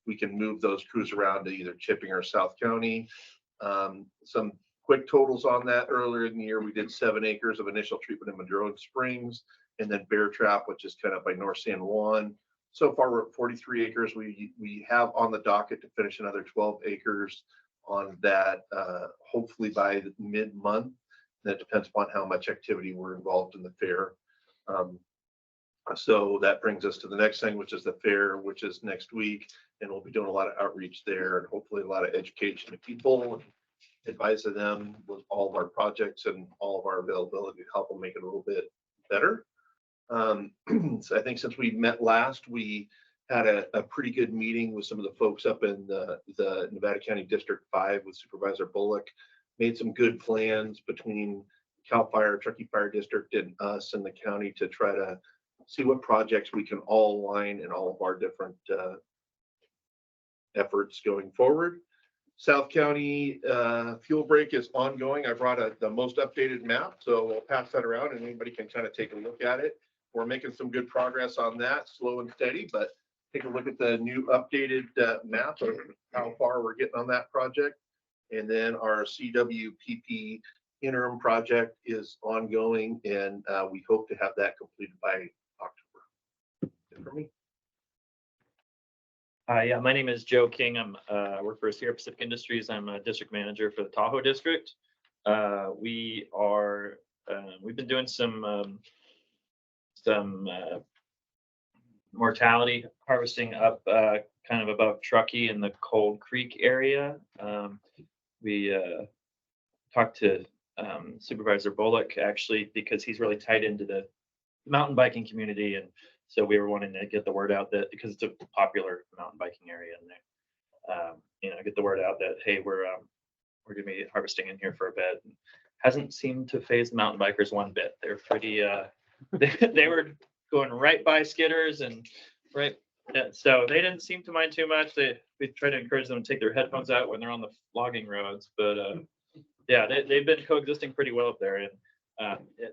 we can move those crews around to either Chipping or South County. Some quick totals on that: earlier in the year, we did 7 acres of initial treatment in Madrone Springs, and then Bear Trap, which is kind of by North San Juan. So far, we're at 43 acres. We have on the docket to finish another 12 acres on that, hopefully by the mid-month. That depends upon how much activity we're involved in the fair. So that brings us to the next thing, which is the fair, which is next week. And we'll be doing a lot of outreach there and hopefully a lot of education to people, and advising them with all of our projects and all of our availability to help them make it a little bit better. So I think since we met last, we had a pretty good meeting with some of the folks up in the Nevada County District 5 with Supervisor Bullock. Made some good plans between CAL FIRE, Truckee Fire District, and us and the county to try to see what projects we can all align in all of our different efforts going forward. South County fuel break is ongoing. I brought the most updated map, so we'll pass that around and anybody can kind of take a look at it. We're making some good progress on that, slow and steady, but take a look at the new updated map of how far we're getting on that project. And then our CWPP interim project is ongoing, and we hope to have that completed by October. Good for me. Yeah, my name is Joe King. I work for Sierra Pacific Industries. I'm a district manager for the Tahoe district. We've been doing some mortality harvesting up kind of above Truckee in the Cold Creek area. We talked to Supervisor Bullock actually because he's really tied into the mountain biking community, and so we were wanting to get the word out that because it's a popular mountain biking area in there, get the word out that hey, we're gonna be harvesting in here for a bit. And hasn't seemed to faze the mountain bikers one bit. They're pretty they were going right by skidders and right. So they didn't seem to mind too much. We try to encourage them to take their headphones out when they're on the logging roads, but yeah, they've been coexisting pretty well up there. And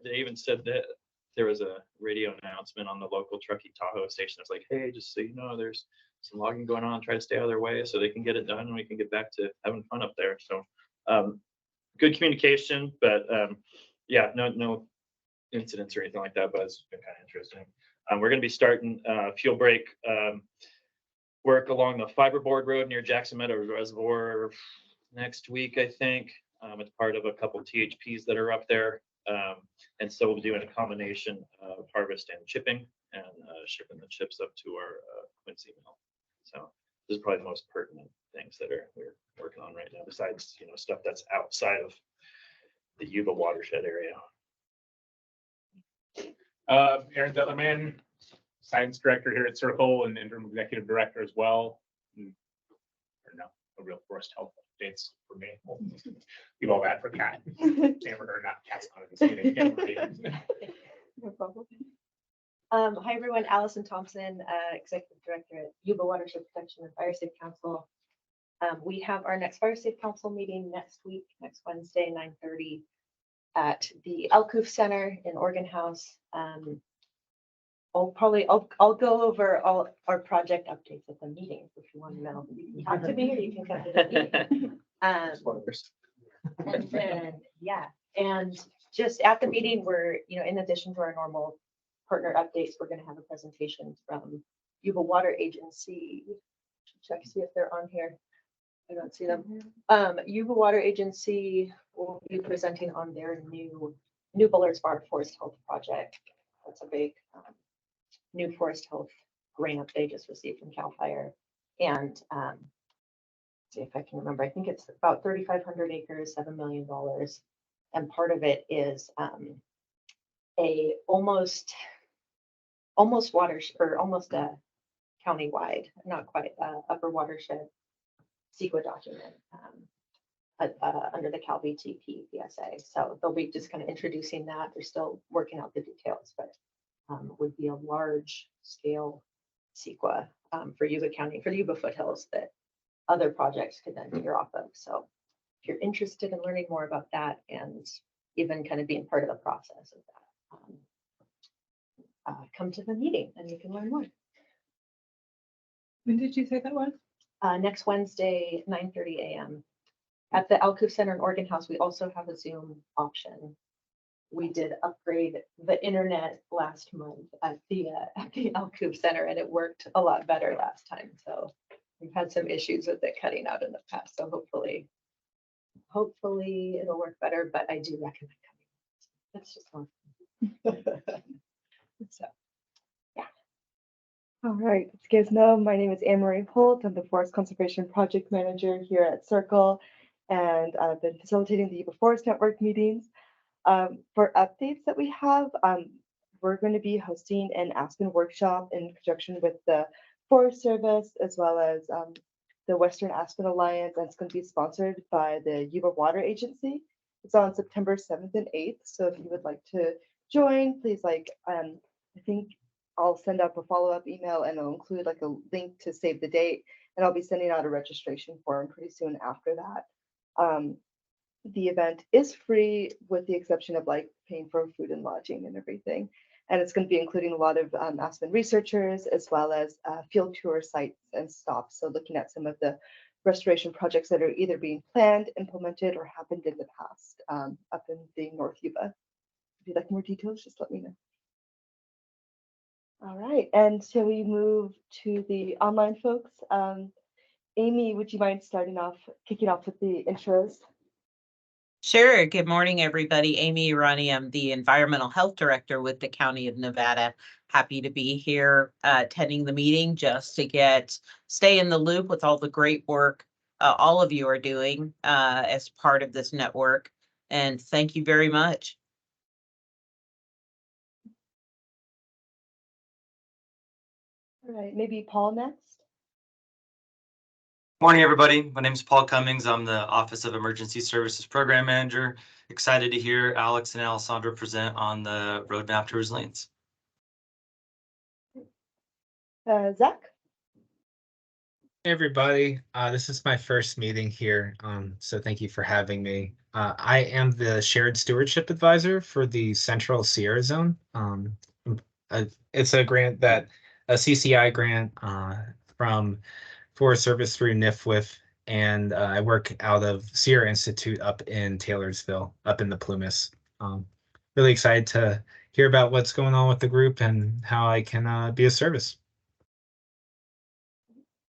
they even said that there was a radio announcement on the local Truckee Tahoe station. It's like, hey, just so you know, there's some logging going on. Try to stay out of their way so they can get it done and we can get back to having fun up there. So good communication, but yeah, no incidents or anything like that, but it's been kind of interesting. We're going to be starting fuel break work along the fiberboard road near Jackson Meadows Reservoir next week, I think. It's part of a couple THPs that are up there. And so we'll be doing a combination of harvest and chipping and shipping the chips up to our Quincy mill. So this is probably the most pertinent things that we're working on right now, besides stuff that's outside of the Yuba watershed area. Aaron Zetterman, science director here at Circle and interim executive director as well. No real forest health updates for me. We'll leave all that for Kat. Or not Kat's not. No problem. Hi everyone, Allison Thompson, executive director at Yuba Watershed Protection and Fire Safe Council. We have our next Fire Safe Council meeting next week, next Wednesday, 9:30. At the Alcoof Center in Oregon House. I'll go over all our project updates at the meeting. If you want to know, you can talk to me or you can come to the meeting. And then and just at the meeting, we're in addition to our normal partner updates, we're going to have a presentation from Yuba Water Agency. Check see if they're on here. I don't see them. Yuba Water Agency will be presenting on their new Bullards Bar Forest Health Project. That's a big new forest health grant they just received from CAL FIRE. And see if I can remember, I think it's about 3,500 acres, $7 million. And part of it is a almost watershed or almost a countywide, not quite upper watershed CEQA document under the Cal VTP PSA. So they'll be just kind of introducing that. They're still working out the details, but would be a large scale CEQA for Yuba County, for the Yuba foothills that other projects could then veer off of. So if you're interested in learning more about that and even kind of being part of the process of that, come to the meeting and you can learn more. When did you say that was? next Wednesday, 9:30 a.m. At the Alcove Center in Oregon House, we also have a Zoom option. We did upgrade the internet last month at the Alcove Center, and it worked a lot better last time. So we've had some issues with it cutting out in the past. So hopefully it'll work better, but I do recommend coming. It's just more fun. So, yeah. All right, as you guys know, my name is Anne-Marie Holt. I'm the Forest Conservation Project Manager here at Circle, and I've been facilitating the Yuba Forest Network meetings. For updates that we have, we're going to be hosting an Aspen workshop in conjunction with the Forest Service, as well as the Western Aspen Alliance, and it's going to be sponsored by the Yuba Water Agency. It's on September 7th and 8th, so if you would like to join, please I think I'll send up a follow-up email, and I'll include like a link to save the date, and I'll be sending out a registration form pretty soon after that. The event is free with the exception of like paying for food and lodging and everything. And it's going to be including a lot of Aspen researchers, as well as field tour sites and stops. So looking at some of the restoration projects that are either being planned, implemented, or happened in the past up in the North Yuba. If you'd like more details, just let me know. All right, and so we move to the online folks. Amy, would you mind kicking off with the intros? Sure. Good morning, everybody. Amy Irani. I'm the Environmental Health Director with the County of Nevada. Happy to be here attending the meeting just to stay in the loop with all the great work all of you are doing as part of this network. And thank you very much. All right, maybe Paul next. Morning, everybody. My name is Paul Cummings. I'm the Office of Emergency Services Program Manager. Excited to hear Alex and Alessandra present on the roadmap to resilience. Zach? Hey everybody, this is my first meeting here, so thank you for having me. I am the Shared Stewardship Advisor for the Central Sierra Zone. It's a grant a CCI grant from Forest Service through NIFWIF, and I work out of Sierra Institute up in Taylorsville, up in the Plumas. Really excited to hear about what's going on with the group and how I can be of service.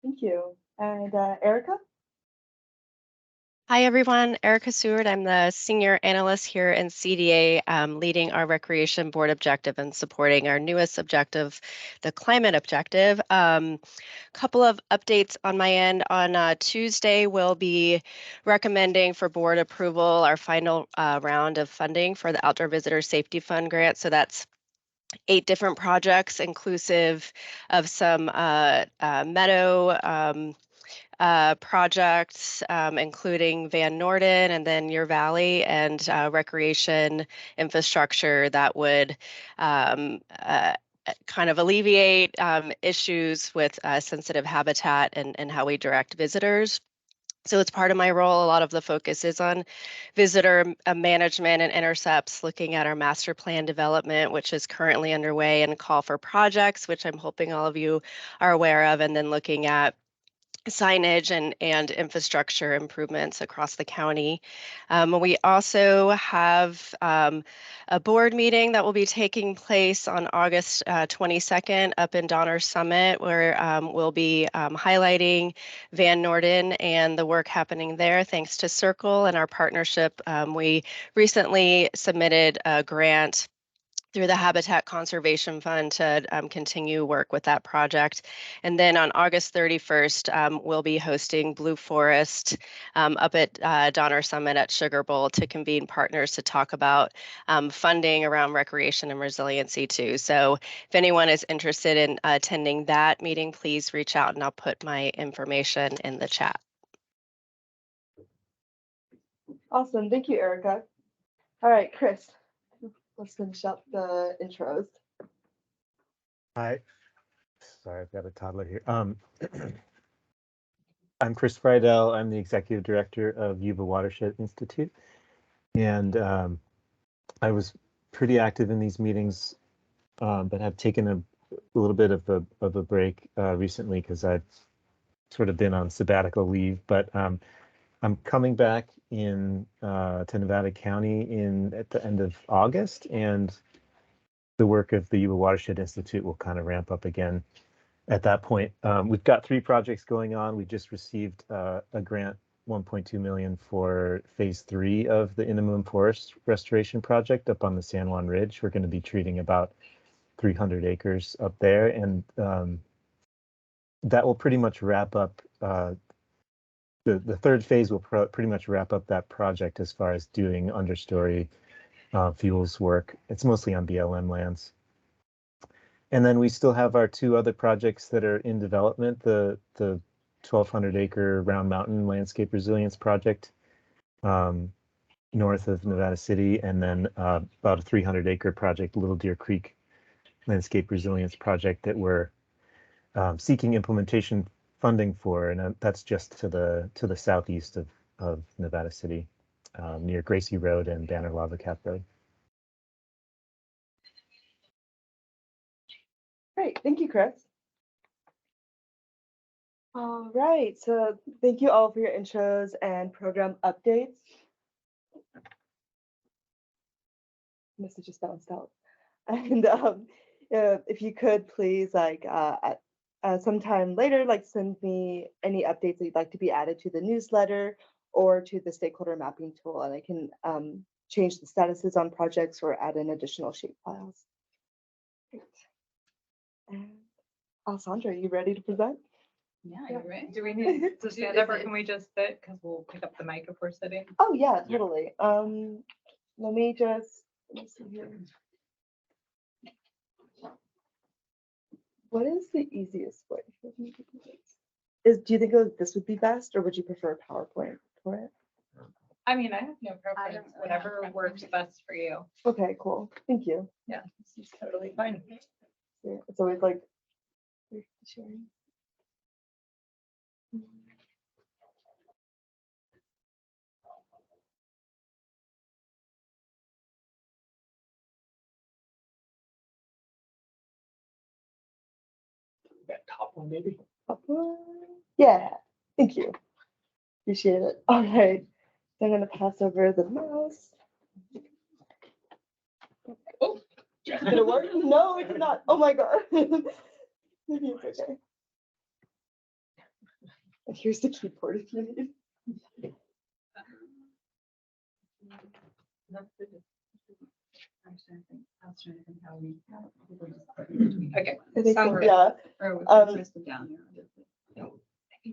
Thank you. And Erica? Hi, everyone. Erica Seward. I'm the Senior Analyst here in CDA, leading our Recreation Board objective and supporting our newest objective, the Climate Objective. Couple of updates on my end. On Tuesday, we'll be recommending for board approval our final round of funding for the Outdoor Visitor Safety Fund grant. So that's 8 different projects, inclusive of some meadow projects, including Van Norden and then Muir Valley, and recreation infrastructure that would kind of alleviate issues with sensitive habitat and how we direct visitors. So it's part of my role. A lot of the focus is on visitor management and intercepts, looking at our master plan development, which is currently underway, and call for projects, which I'm hoping all of you are aware of, and then looking at signage and infrastructure improvements across the county. We also have a board meeting that will be taking place on August 22nd up in Donner Summit, where we'll be highlighting Van Norden and the work happening there thanks to Circle and our partnership. We recently submitted a grant through the Habitat Conservation Fund to continue work with that project. And then on August 31st, we'll be hosting Blue Forest up at Donner Summit at Sugar Bowl to convene partners to talk about funding around recreation and resiliency too. So if anyone is interested in attending that meeting, please reach out and I'll put my information in the chat. Awesome, thank you, Erica. All right, Chris. Let's finish up the intros. Hi, sorry, I've got a toddler here. I'm Chris Friedel. I'm the Executive Director of Yuba Watershed Institute. And I was pretty active in these meetings, but have taken a little bit of a break recently because I've sort of been on sabbatical leave, but I'm coming back in to Nevada County at the end of August, and the work of the Yuba Watershed Institute will kind of ramp up again at that point. We've got 3 projects going on. We just received a grant, 1.2 million for phase 3 of the Inland Forest Restoration Project up on the San Juan Ridge. We're going to be treating about 300 acres up there, and that will pretty much wrap up. The third phase will pretty much wrap up that project as far as doing understory fuels work. It's mostly on BLM lands. And then we still have our 2 other projects that are in development, the 1,200 acre Round Mountain Landscape Resilience Project north of Nevada City, and then about a 300 acre project, Little Deer Creek Landscape Resilience Project, that we're seeking implementation funding for, and that's just to the southeast of Nevada City, near Gracie Road and Banner Lava Cap Road. Great, thank you, Chris. All right, so thank you all for your intros and program updates. This is just bounced out. And if you could please, like, sometime later, like, send me any updates that you'd like to be added to the newsletter or to the stakeholder mapping tool, and I can change the statuses on projects or add in additional shape files. Great. And Alessandra, are you ready to present? Yeah, you're right. Do we need to stand up or can we just sit? Because we'll pick up the mic if we're sitting. Oh yeah, totally. Let me see here. What is the easiest way for me to do this? Do you think this would be best, or would you prefer PowerPoint for it? I mean, I have no preference. Whatever works best for you. Okay, cool. Thank you. Yeah, this is totally fine. Yeah, it's always like sharing. That top one, maybe. Yeah, thank you. Appreciate it. All right, so I'm gonna pass over the mouse. Oh, Did it work? No, it did not. Oh my god. Maybe it's okay. And here's the keyboard if you need. Okay. I think Sound so, good. yeah.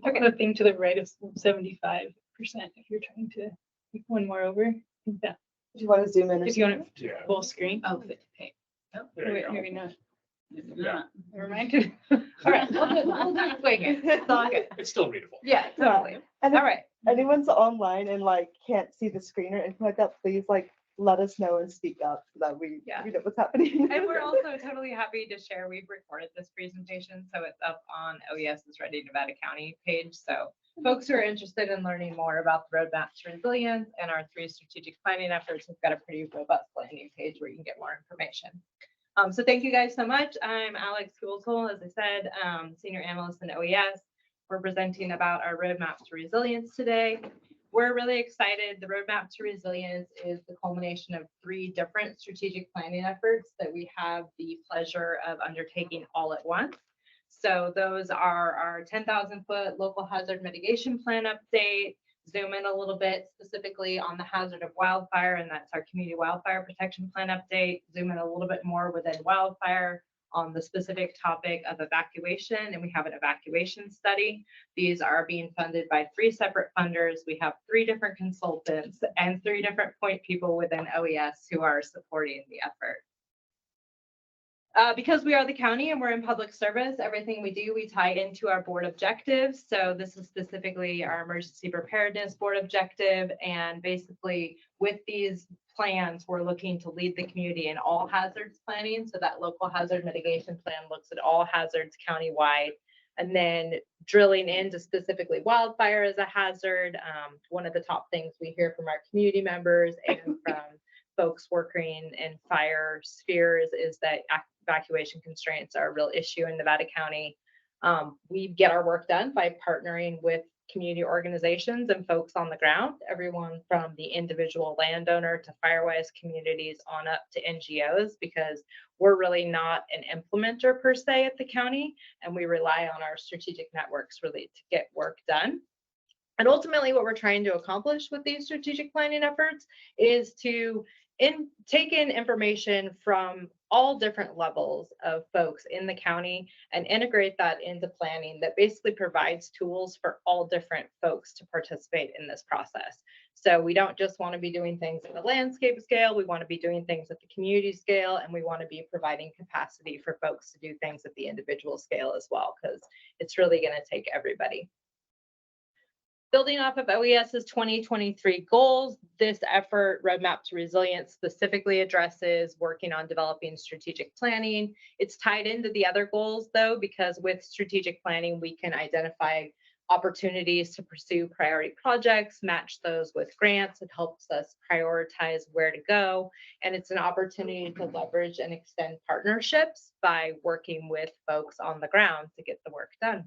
Okay. The thing to the right is 75% if you're trying to make one more over. I think that Do you want to zoom in? Or if you want something? to full screen. Oh, okay. There you Wait, go. maybe not. Yeah. Never mind. All right. We'll do it quick. It's all good. It's still readable. Yeah, totally. And All if right. anyone's online and like can't see the screen or anything like that, please like let us know and speak up so that we know what's happening. And we're also totally happy to share, we've recorded this presentation, so it's up on OES's Ready Nevada County page. So folks who are interested in learning more about the roadmap to resilience and our 3 strategic planning efforts, we've got a pretty robust landing page where you can get more information. So thank you guys so much. I'm Alex Goulsel, as I said, Senior Analyst in OES. We're presenting about our roadmap to resilience today. We're really excited. The roadmap to resilience is the culmination of 3 different strategic planning efforts that we have the pleasure of undertaking all at once. So those are our 10,000 foot local hazard mitigation plan update, zoom in a little bit specifically on the hazard of wildfire, and that's our community wildfire protection plan update, zoom in a little bit more within wildfire on the specific topic of evacuation, and we have an evacuation study. These are being funded by 3 separate funders. We have 3 different consultants and 3 different point people within OES who are supporting the effort. Because we are the county and we're in public service, everything we do, we tie into our board objectives. So this is specifically our emergency preparedness board objective. And basically with these plans, we're looking to lead the community in all hazards planning. So that local hazard mitigation plan looks at all hazards countywide. And then drilling into specifically wildfire as a hazard. One of the top things we hear from our community members and from folks working in fire spheres is that evacuation constraints are a real issue in Nevada County. We get our work done by partnering with community organizations and folks on the ground, everyone from the individual landowner to Firewise communities on up to NGOs, because we're really not an implementer per se at the county, and we rely on our strategic networks really to get work done. And ultimately, what we're trying to accomplish with these strategic planning efforts is to take in information from all different levels of folks in the county and integrate that into planning that basically provides tools for all different folks to participate in this process. So we don't just want to be doing things at the landscape scale, we want to be doing things at the community scale, and we want to be providing capacity for folks to do things at the individual scale as well, because it's really going to take everybody. Building off of OES's 2023 goals, this effort, Roadmap to Resilience, specifically addresses working on developing strategic planning. It's tied into the other goals, though, because with strategic planning, we can identify opportunities to pursue priority projects, match those with grants. It helps us prioritize where to go. And it's an opportunity to leverage and extend partnerships by working with folks on the ground to get the work done.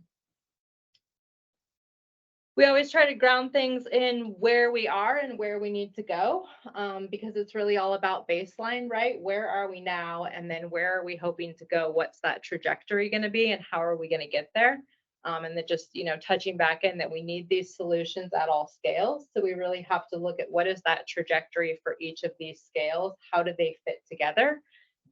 We always try to ground things in where we are and where we need to go, because it's really all about baseline, right? Where are we now? And then where are we hoping to go? What's that trajectory going to be? And how are we going to get there? And then just, touching back in that we need these solutions at all scales. So we really have to look at what is that trajectory for each of these scales? How do they fit together?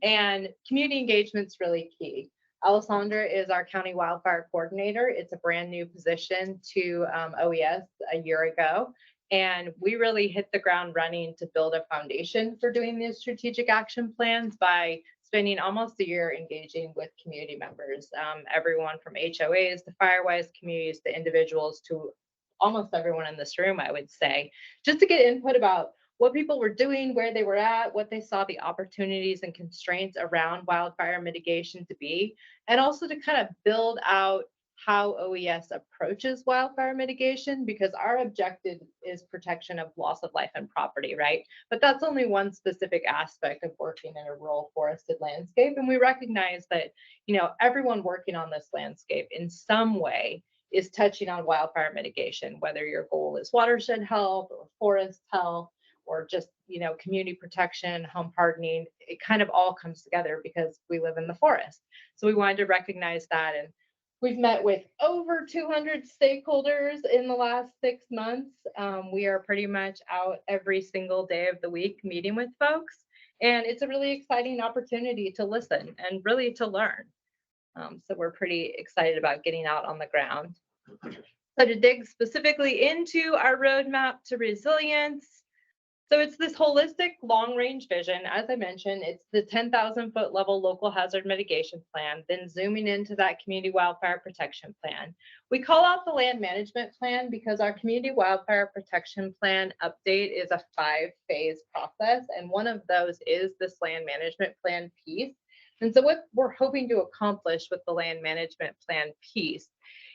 And community engagement's really key. Alessandra is our county wildfire coordinator. It's a brand new position to OES a year ago. And we really hit the ground running to build a foundation for doing these strategic action plans by spending almost a year engaging with community members, everyone from HOAs to Firewise communities to individuals to almost everyone in this room, I would say, just to get input about what people were doing, where they were at, what they saw the opportunities and constraints around wildfire mitigation to be, and also to kind of build out how OES approaches wildfire mitigation, because our objective is protection of loss of life and property, right? But that's only one specific aspect of working in a rural forested landscape. And we recognize that, everyone working on this landscape in some way is touching on wildfire mitigation, whether your goal is watershed health or forest health, or just, community protection, home hardening. It kind of all comes together because we live in the forest. So we wanted to recognize that. And we've met with over 200 stakeholders in the last 6 months. We are pretty much out every single day of the week meeting with folks. And it's a really exciting opportunity to listen and really to learn. So we're pretty excited about getting out on the ground. So to dig specifically into our roadmap to resilience, so it's this holistic long-range vision. As I mentioned, it's the 10,000-foot level local hazard mitigation plan, then zooming into that community wildfire protection plan. We call out the land management plan because our community wildfire protection plan update is a 5-phase process, and one of those is this land management plan piece. And so what we're hoping to accomplish with the land management plan piece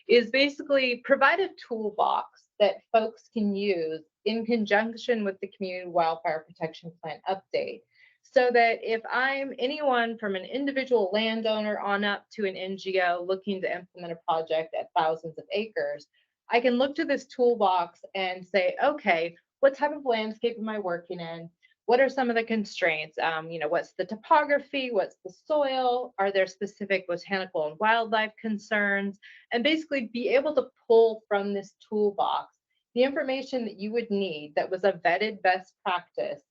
is basically provide a toolbox that folks can use in conjunction with the community wildfire protection plan update, so that if I'm anyone from an individual landowner on up to an NGO looking to implement a project at thousands of acres, I can look to this toolbox and say, okay, what type of landscape am I working in? What are some of the constraints? What's the topography? What's the soil? Are there specific botanical and wildlife concerns? And basically be able to pull from this toolbox the information that you would need that was a vetted best practice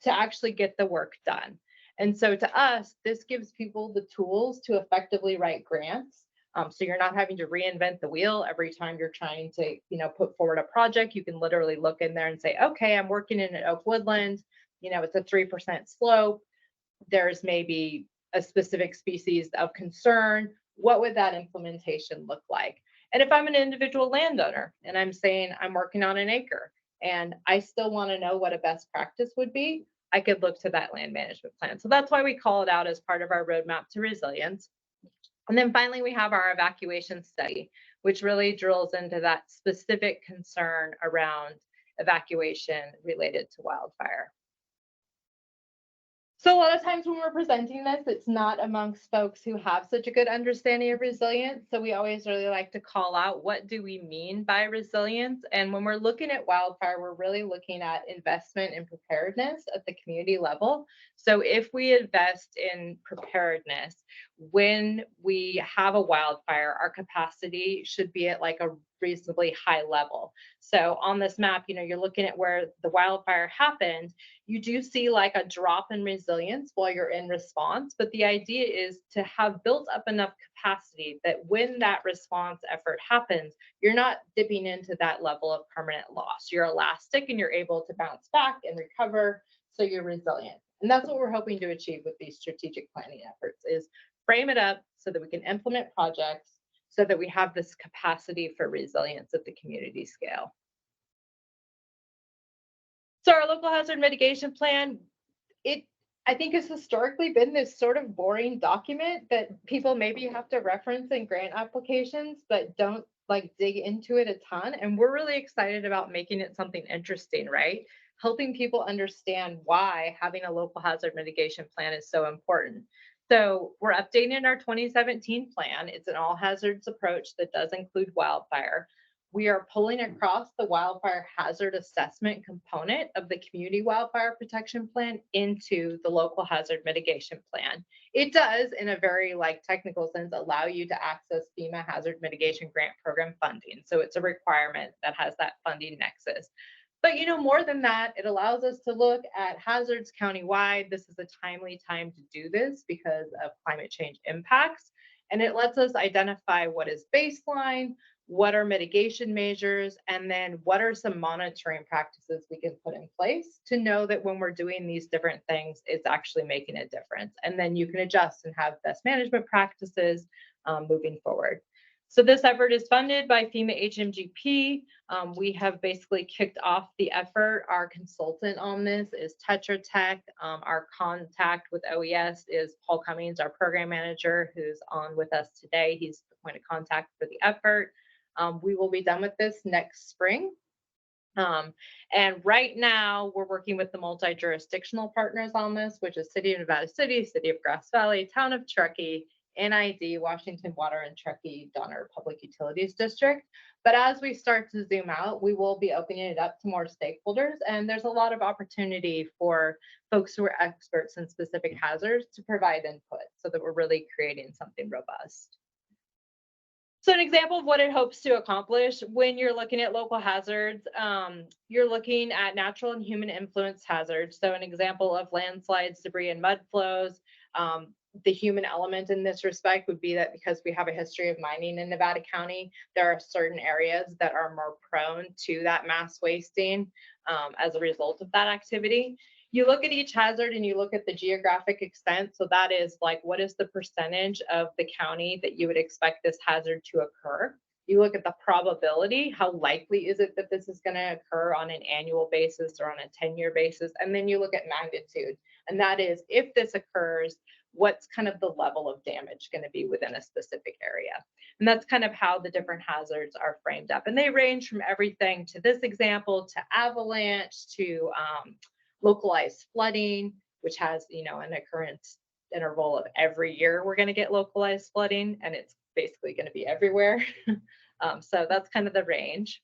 to actually get the work done. And so to us, this gives people the tools to effectively write grants. So you're not having to reinvent the wheel every time you're trying to, put forward a project. You can literally look in there and say, okay, I'm working in an oak woodland. It's a 3% slope. There's maybe a specific species of concern. What would that implementation look like? And if I'm an individual landowner and I'm saying I'm working on an acre and I still want to know what a best practice would be, I could look to that land management plan. So that's why we call it out as part of our roadmap to resilience. And then finally, we have our evacuation study, which really drills into that specific concern around evacuation related to wildfire. So a lot of times when we're presenting this, it's not amongst folks who have such a good understanding of resilience. So we always really like to call out, what do we mean by resilience? And when we're looking at wildfire, we're really looking at investment in preparedness at the community level. So if we invest in preparedness, when we have a wildfire, our capacity should be at like a reasonably high level. So on this map, you're looking at where the wildfire happened. You do see like a drop in resilience while you're in response, but the idea is to have built up enough capacity that when that response effort happens, you're not dipping into that level of permanent loss. You're elastic and you're able to bounce back and recover, so you're resilient. And that's what we're hoping to achieve with these strategic planning efforts, is frame it up so that we can implement projects so that we have this capacity for resilience at the community scale. So our local hazard mitigation plan, I think has historically been this sort of boring document that people maybe have to reference in grant applications, but don't like dig into it a ton. And we're really excited about making it something interesting, right? Helping people understand why having a local hazard mitigation plan is so important. So we're updating our 2017 plan. It's an all hazards approach that does include wildfire. We are pulling across the wildfire hazard assessment component of the community wildfire protection plan into the local hazard mitigation plan. It does, in a very technical sense, allow you to access FEMA hazard mitigation grant program funding. So it's a requirement that has that funding nexus. But more than that, it allows us to look at hazards countywide. This is a timely time to do this because of climate change impacts. And it lets us identify what is baseline, what are mitigation measures, and then what are some monitoring practices we can put in place to know that when we're doing these different things, it's actually making a difference. And then you can adjust and have best management practices moving forward. So this effort is funded by FEMA HMGP. We have basically kicked off the effort. Our consultant on this is Tetra Tech. Our contact with OES is Paul Cummings, our program manager, who's on with us today. He's the point of contact for the effort. We will be done with this next spring. And right now we're working with the multi-jurisdictional partners on this, which is City of Nevada City, City of Grass Valley, Town of Truckee, NID, Washington Water and Truckee Donner Public Utilities District. But as we start to zoom out, we will be opening it up to more stakeholders. And there's a lot of opportunity for folks who are experts in specific hazards to provide input so that we're really creating something robust. So an example of what it hopes to accomplish when you're looking at local hazards, you're looking at natural and human influence hazards. So an example of landslides, debris, and mud flows. The human element in this respect would be that because we have a history of mining in Nevada County, there are certain areas that are more prone to that mass wasting as a result of that activity. You look at each hazard and you look at the geographic extent. So that is what is the percentage of the county that you would expect this hazard to occur? You look at the probability, how likely is it that this is going to occur on an annual basis or on a 10-year basis? And then you look at magnitude. And that is, if this occurs, what's kind of the level of damage going to be within a specific area? And that's kind of how the different hazards are framed up. And they range from everything to this example to avalanche to localized flooding, which has, an occurrence interval of every year we're going to get localized flooding, and it's basically going to be everywhere. So that's kind of the range.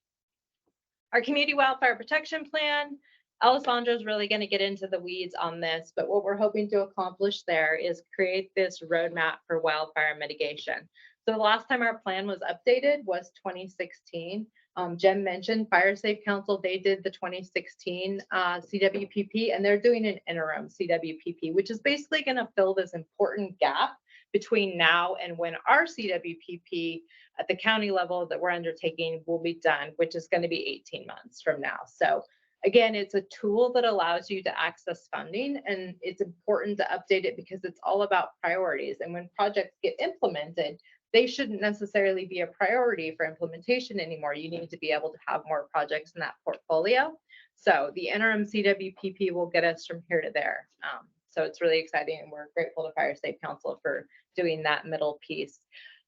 Our community wildfire protection plan, Alessandro is really going to get into the weeds on this, but what we're hoping to accomplish there is create this roadmap for wildfire mitigation. So the last time our plan was updated was 2016. Jem mentioned Fire Safe Council, they did the 2016 CWPP, and they're doing an interim CWPP, which is basically going to fill this important gap between now and when our CWPP at the county level that we're undertaking will be done, which is going to be 18 months from now. So again, it's a tool that allows you to access funding, and it's important to update it because it's all about priorities. And when projects get implemented, they shouldn't necessarily be a priority for implementation anymore. You need to be able to have more projects in that portfolio. So the interim CWPP will get us from here to there. So it's really exciting, and we're grateful to Fire Safe Council for doing that middle piece.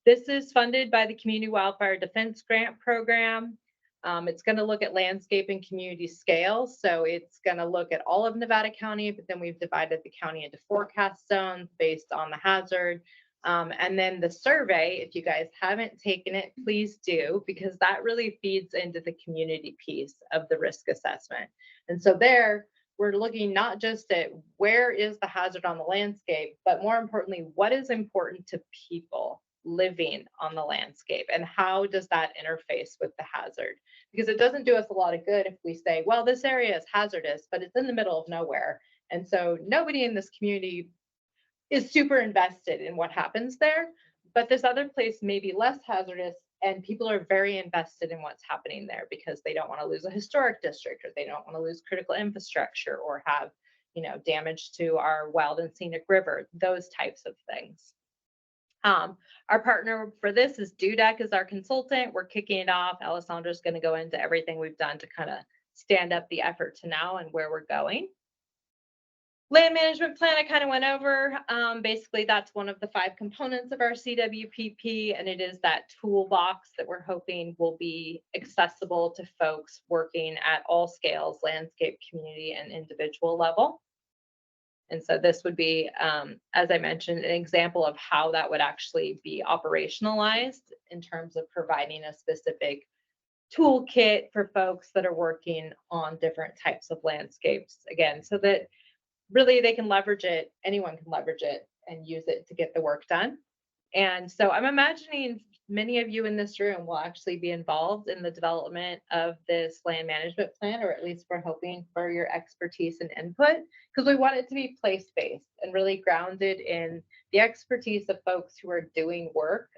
This is funded by the Community Wildfire Defense Grant Program. It's going to look at landscape and community scale. So it's going to look at all of Nevada County, but then we've divided the county into forecast zones based on the hazard. And then the survey, if you guys haven't taken it, please do, because that really feeds into the community piece of the risk assessment. And so there, we're looking not just at where is the hazard on the landscape, but more importantly, what is important to people living on the landscape and how does that interface with the hazard? Because it doesn't do us a lot of good if we say, well, this area is hazardous, but it's in the middle of nowhere. And so nobody in this community is super invested in what happens there, but this other place may be less hazardous and people are very invested in what's happening there because they don't want to lose a historic district or they don't want to lose critical infrastructure or have, damage to our wild and scenic river, those types of things. Our partner for this is Dudek as our consultant. We're kicking it off. Alessandra's going to go into everything we've done to kind of stand up the effort to now and where we're going. Land management plan, I kind of went over. Basically, that's one of the 5 components of our CWPP, and it is that toolbox that we're hoping will be accessible to folks working at all scales, landscape, community, and individual level. And so this would be, as I mentioned, an example of how that would actually be operationalized in terms of providing a specific toolkit for folks that are working on different types of landscapes, again, so that really they can leverage it, anyone can leverage it and use it to get the work done. And so I'm imagining many of you in this room will actually be involved in the development of this land management plan, or at least we're hoping for your expertise and input, because we want it to be place-based and really grounded in the expertise of folks who are doing work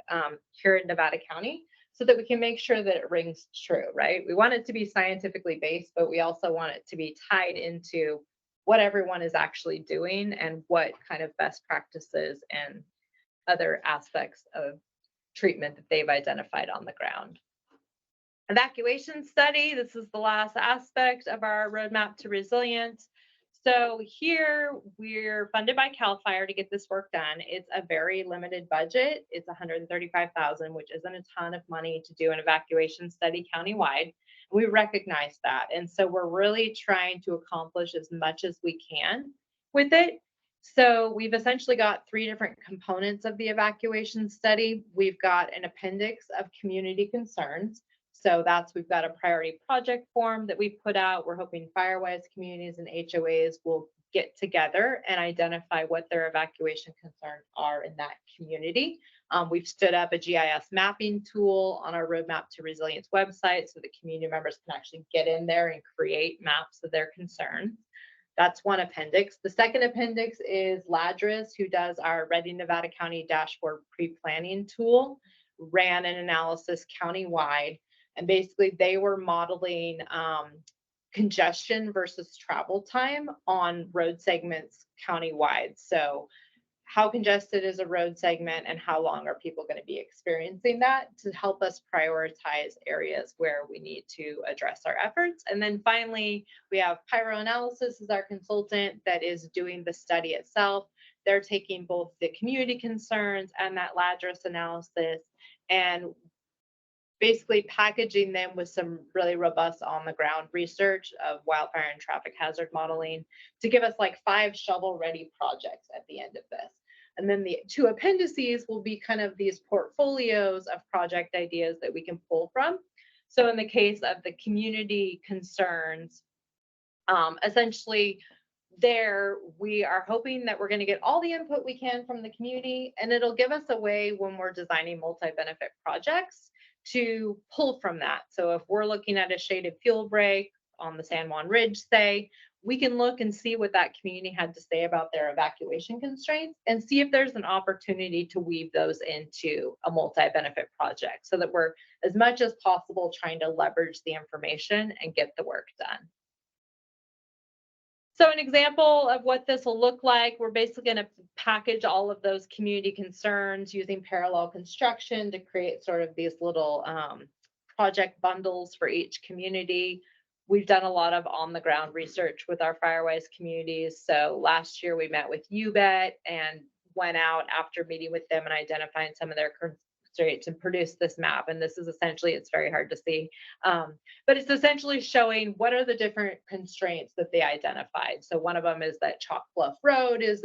here in Nevada County, so that we can make sure that it rings true, right? We want it to be scientifically based, but we also want it to be tied into what everyone is actually doing and what kind of best practices and other aspects of treatment that they've identified on the ground. Evacuation study, this is the last aspect of our roadmap to resilience. So here we're funded by CAL FIRE to get this work done. It's a very limited budget. It's $135,000, which isn't a ton of money to do an evacuation study countywide. We recognize that. And so we're really trying to accomplish as much as we can with it. So we've essentially got 3 different components of the evacuation study. We've got an appendix of community concerns. So we've got a priority project form that we put out. We're hoping FireWise communities and HOAs will get together and identify what their evacuation concerns are in that community. We've stood up a GIS mapping tool on our Roadmap to Resilience website so that community members can actually get in there and create maps of their concerns. That's one appendix. The second appendix is Ladris, who does our Ready Nevada County dashboard pre-planning tool, ran an analysis countywide. And basically they were modeling congestion versus travel time on road segments countywide. So how congested is a road segment and how long are people going to be experiencing that, to help us prioritize areas where we need to address our efforts. And then finally, we have Pyroanalysis as our consultant that is doing the study itself. They're taking both the community concerns and that Ladris analysis and basically packaging them with some really robust on the ground research of wildfire and traffic hazard modeling to give us like 5 shovel ready projects at the end of this. And then the 2 appendices will be kind of these portfolios of project ideas that we can pull from. So in the case of the community concerns, essentially there we are hoping that we're going to get all the input we can from the community, and it'll give us a way when we're designing multi-benefit projects to pull from that. So if we're looking at a shaded fuel break on the San Juan Ridge, say, we can look and see what that community had to say about their evacuation constraints and see if there's an opportunity to weave those into a multi-benefit project so that we're as much as possible trying to leverage the information and get the work done. So an example of what this will look like, we're basically going to package all of those community concerns using parallel construction to create sort of these little project bundles for each community. We've done a lot of on the ground research with our FireWise communities. So last year we met with Yuba and went out after meeting with them and identifying some of their illustrate, to produce this map. And this is essentially, it's very hard to see, but it's essentially showing what are the different constraints that they identified. So one of them is that Chalk Bluff Road is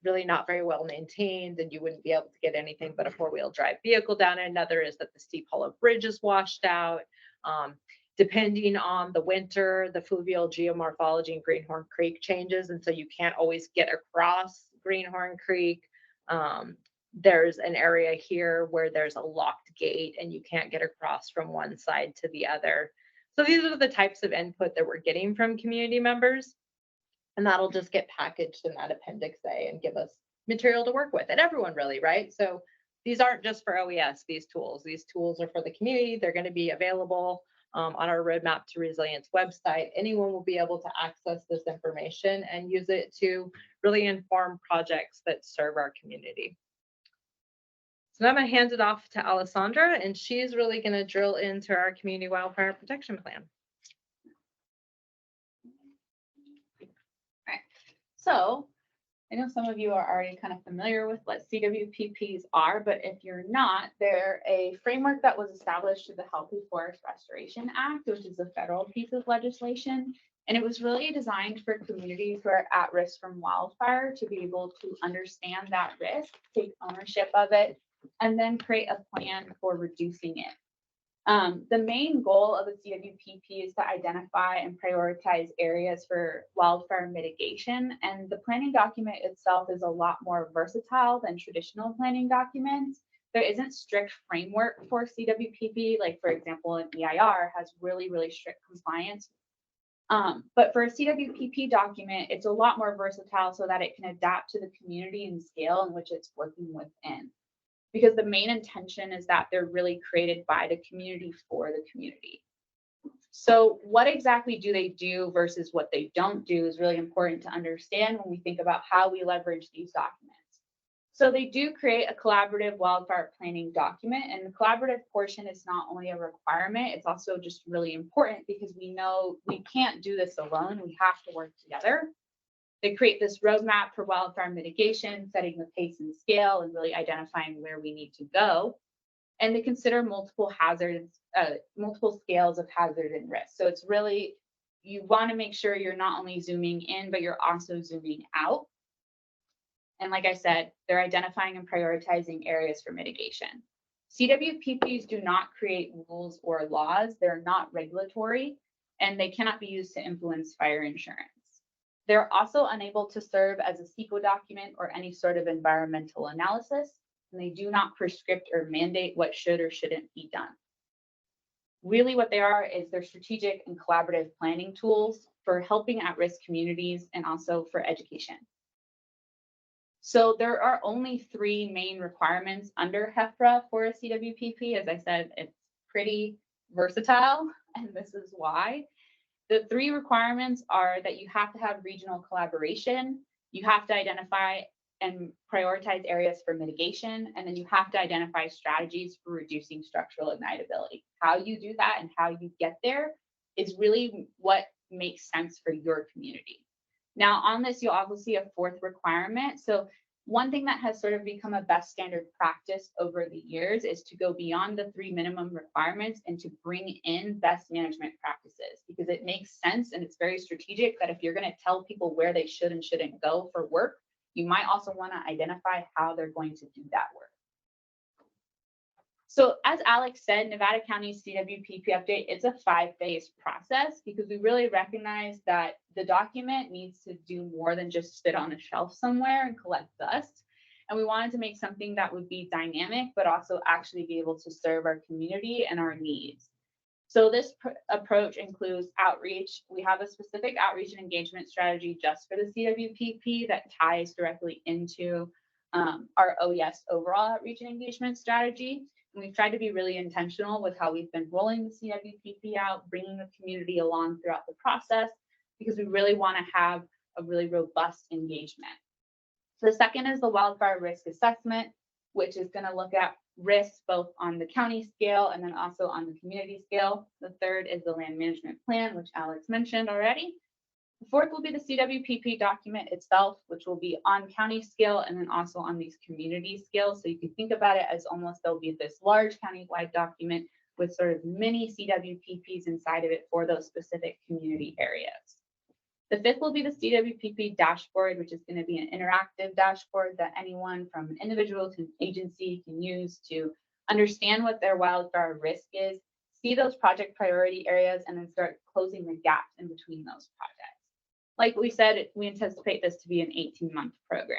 really not very well maintained, and you wouldn't be able to get anything but a four-wheel drive vehicle down it. Another is that the Steep Hollow Bridge is washed out. Depending on the winter, the fluvial geomorphology in Greenhorn Creek changes, and so you can't always get across Greenhorn Creek. There's an area here where there's a locked gate and you can't get across from one side to the other. So these are the types of input that we're getting from community members, and that'll just get packaged in that Appendix A and give us material to work with, and everyone really, right? So these aren't just for OES, these tools are for the community. They're going to be available on our Roadmap to Resilience website. Anyone will be able to access this information and use it to really inform projects that serve our community. So now I'm going to hand it off to Alessandra, and she's really going to drill into our community wildfire protection plan. All right. So I know some of you are already kind of familiar with what CWPPs are, but if you're not, they're a framework that was established through the Healthy Forest Restoration Act, which is a federal piece of legislation. And it was really designed for communities who are at risk from wildfire to be able to understand that risk, take ownership of it, and then create a plan for reducing it. The main goal of the CWPP is to identify and prioritize areas for wildfire mitigation, and the planning document itself is a lot more versatile than traditional planning documents. There isn't strict framework for CWPP, like for example, an EIR has really, really strict compliance. But for a CWPP document, it's a lot more versatile so that it can adapt to the community and scale in which it's working within. Because the main intention is that they're really created by the community for the community. So what exactly do they do versus what they don't do is really important to understand when we think about how we leverage these documents. So they do create a collaborative wildfire planning document, and the collaborative portion is not only a requirement, it's also just really important because we know we can't do this alone, we have to work together. They create this roadmap for wildfire mitigation, setting the pace and scale and really identifying where we need to go. And they consider multiple hazards, multiple scales of hazard and risk. So it's really, you want to make sure you're not only zooming in, but you're also zooming out. And like I said, they're identifying and prioritizing areas for mitigation. CWPPs do not create rules or laws. They're not regulatory, and they cannot be used to influence fire insurance. They're also unable to serve as a CEQA document or any sort of environmental analysis, and they do not prescript or mandate what should or shouldn't be done. Really what they are is they're strategic and collaborative planning tools for helping at-risk communities and also for education. So there are only 3 main requirements under HEFRA for a CWPP. As I said, it's pretty versatile, and this is why. The 3 requirements are that you have to have regional collaboration, you have to identify and prioritize areas for mitigation, and then you have to identify strategies for reducing structural ignitability. How you do that and how you get there is really what makes sense for your community. Now on this, you'll also see a 4th requirement. So one thing that has sort of become a best standard practice over the years is to go beyond the 3 minimum requirements and to bring in best management practices, because it makes sense and it's very strategic that if you're going to tell people where they should and shouldn't go for work, you might also want to identify how they're going to do that work. So as Alex said, Nevada County's CWPP update, it's a 5-phase process because we really recognize that the document needs to do more than just sit on a shelf somewhere and collect dust. And we wanted to make something that would be dynamic, but also actually be able to serve our community and our needs. So this approach includes outreach. We have a specific outreach and engagement strategy just for the CWPP that ties directly into our OES overall outreach and engagement strategy. And we've tried to be really intentional with how we've been rolling the CWPP out, bringing the community along throughout the process, because we really want to have a really robust engagement. So the second is the wildfire risk assessment, which is going to look at risks both on the county scale and then also on the community scale. The third is the land management plan, which Alex mentioned already. The fourth will be the CWPP document itself, which will be on county scale and then also on these community scales. So you can think about it as almost there'll be this large county-wide document with sort of mini CWPPs inside of it for those specific community areas. The fifth will be the CWPP dashboard, which is going to be an interactive dashboard that anyone from an individual to an agency can use to understand what their wildfire risk is, see those project priority areas, and then start closing the gaps in between those projects. Like we said, we anticipate this to be an 18-month program.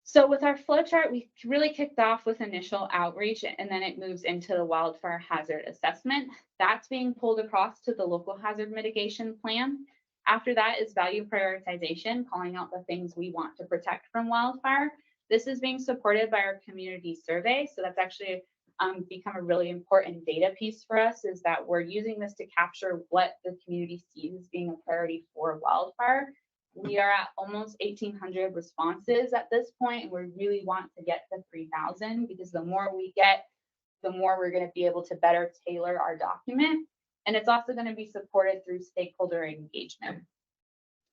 So with our flow chart, we really kicked off with initial outreach, and then it moves into the wildfire hazard assessment. That's being pulled across to the local hazard mitigation plan. After that is value prioritization, calling out the things we want to protect from wildfire. This is being supported by our community survey. So that's actually become a really important data piece for us, is that we're using this to capture what the community sees as being a priority for wildfire. We are at almost 1,800 responses at this point, and we really want to get to 3,000, because the more we get, the more we're going to be able to better tailor our document. And it's also going to be supported through stakeholder engagement.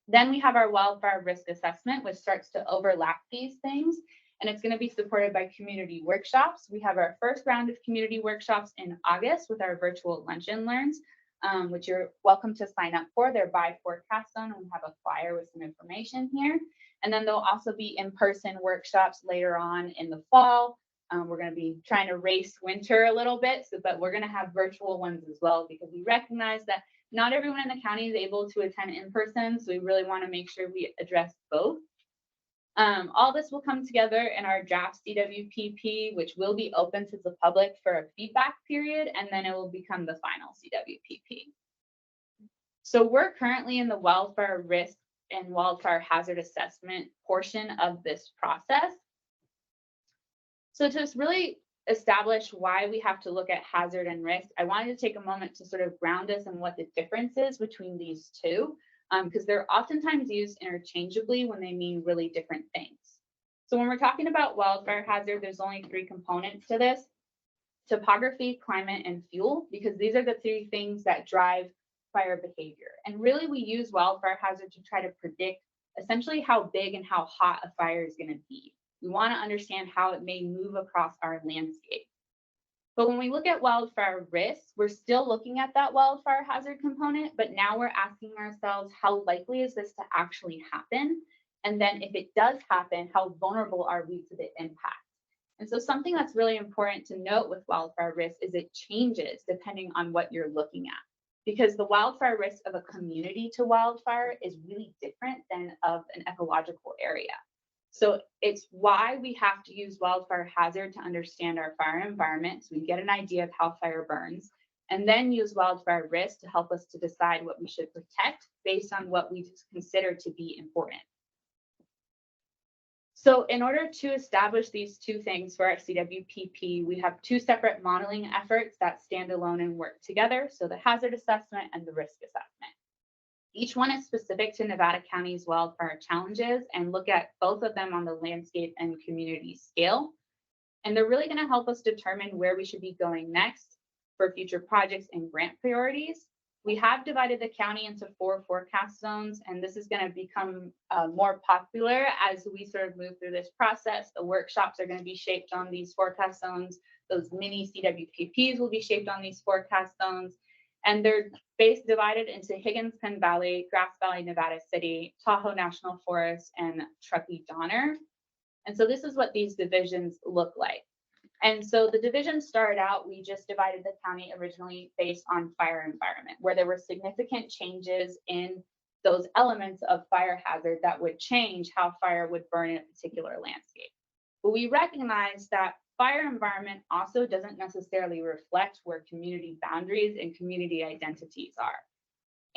Then we have our wildfire risk assessment, which starts to overlap these things, and it's going to be supported by community workshops. We have our first round of community workshops in August with our virtual lunch and learns, which you're welcome to sign up for. They're by forecast zone, and we have a flyer with some information here. And then there'll also be in-person workshops later on in the fall. We're going to be trying to race winter a little bit, but we're going to have virtual ones as well, because we recognize that not everyone in the county is able to attend in person. So we really want to make sure we address both. All this will come together in our draft CWPP, which will be open to the public for a feedback period, and then it will become the final CWPP. So we're currently in the wildfire risk and wildfire hazard assessment portion of this process. So to really establish why we have to look at hazard and risk, I wanted to take a moment to sort of ground us in what the difference is between these two, because they're oftentimes used interchangeably when they mean really different things. So when we're talking about wildfire hazard, there's only three components to this: topography, climate, and fuel, because these are the three things that drive fire behavior. And really, we use wildfire hazard to try to predict essentially how big and how hot a fire is going to be. We want to understand how it may move across our landscape. But when we look at wildfire risk, we're still looking at that wildfire hazard component, but now we're asking ourselves, how likely is this to actually happen? And then if it does happen, how vulnerable are we to the impact? And so something that's really important to note with wildfire risk is it changes depending on what you're looking at, because the wildfire risk of a community to wildfire is really different than of an ecological area. So it's why we have to use wildfire hazard to understand our fire environment, so we get an idea of how fire burns, and then use wildfire risk to help us to decide what we should protect based on what we consider to be important. So in order to establish these two things for our CWPP, we have two separate modeling efforts that stand alone and work together. So the hazard assessment and the risk assessment. Each one is specific to Nevada County's wildfire challenges and look at both of them on the landscape and community scale. And they're really going to help us determine where we should be going next for future projects and grant priorities. We have divided the county into 4 forecast zones, and this is going to become more popular as we sort of move through this process. The workshops are going to be shaped on these forecast zones. Those mini CWPPs will be shaped on these forecast zones. And they're divided into Higgins Penn Valley, Grass Valley, Nevada City, Tahoe National Forest, and Truckee Donner. And so this is what these divisions look like. And so the divisions started out, we just divided the county originally based on fire environment, where there were significant changes in those elements of fire hazard that would change how fire would burn in a particular landscape. But we recognize that fire environment also doesn't necessarily reflect where community boundaries and community identities are.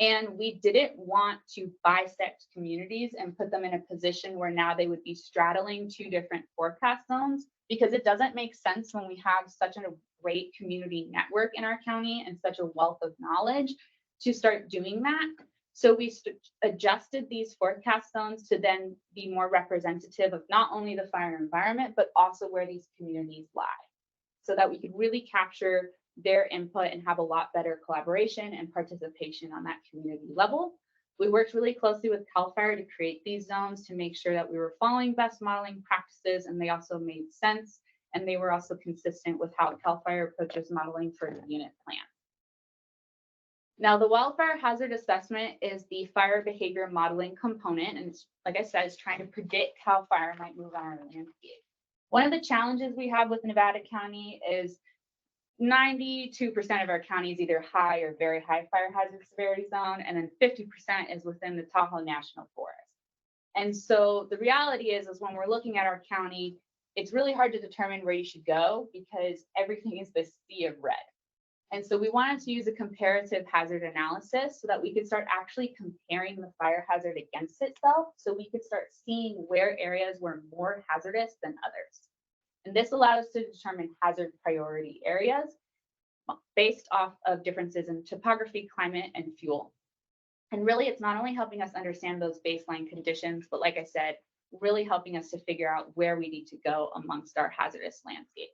And we didn't want to bisect communities and put them in a position where now they would be straddling 2 different forecast zones, because it doesn't make sense when we have such a great community network in our county and such a wealth of knowledge to start doing that. So we adjusted these forecast zones to then be more representative of not only the fire environment, but also where these communities lie, so that we could really capture their input and have a lot better collaboration and participation on that community level. We worked really closely with CAL FIRE to create these zones to make sure that we were following best modeling practices, and they also made sense, and they were also consistent with how CAL FIRE approaches modeling for the unit plan. Now, the wildfire hazard assessment is the fire behavior modeling component, and it's, like I said, it's trying to predict how fire might move on our landscape. One of the challenges we have with Nevada County is 92% of our county is either high or very high fire hazard severity zone, and then 50% is within the Tahoe National Forest. And so the reality is when we're looking at our county, it's really hard to determine where you should go because everything is this sea of red. And so we wanted to use a comparative hazard analysis so that we could start actually comparing the fire hazard against itself, so we could start seeing where areas were more hazardous than others. And this allowed us to determine hazard priority areas based off of differences in topography, climate, and fuel. And really, it's not only helping us understand those baseline conditions, but like I said, really helping us to figure out where we need to go amongst our hazardous landscape.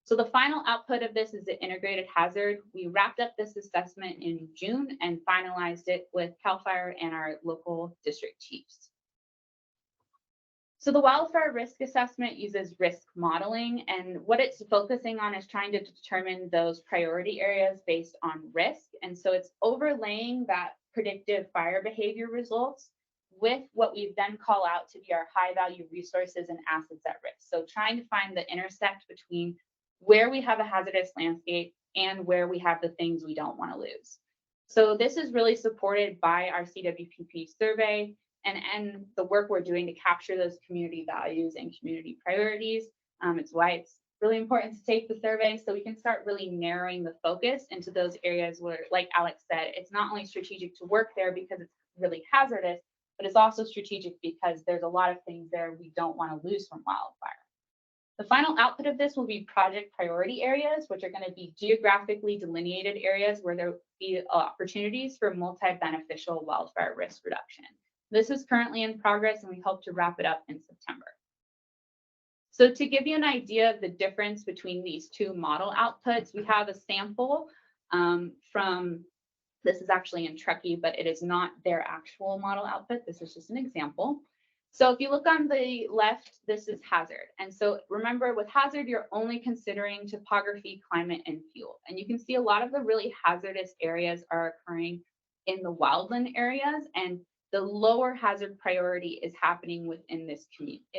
So the final output of this is the integrated hazard. We wrapped up this assessment in June and finalized it with CAL FIRE and our local district chiefs. So the wildfire risk assessment uses risk modeling, and what it's focusing on is trying to determine those priority areas based on risk. And so it's overlaying that predictive fire behavior results with what we then call out to be our high value resources and assets at risk. So trying to find the intersect between where we have a hazardous landscape and where we have the things we don't want to lose. So this is really supported by our CWPP survey and the work we're doing to capture those community values and community priorities. It's why it's really important to take the survey so we can start really narrowing the focus into those areas where, like Alex said, it's not only strategic to work there because it's really hazardous, but it's also strategic because there's a lot of things there we don't want to lose from wildfire. The final output of this will be project priority areas, which are going to be geographically delineated areas where there will be opportunities for multi-beneficial wildfire risk reduction. This is currently in progress, and we hope to wrap it up in September. So to give you an idea of the difference between these two model outputs, we have a sample from, this is actually in Truckee, but it is not their actual model output. This is just an example. So if you look on the left, this is hazard. And so remember, with hazard, you're only considering topography, climate, and fuel. And you can see a lot of the really hazardous areas are occurring in the wildland areas, and the lower hazard priority is happening within this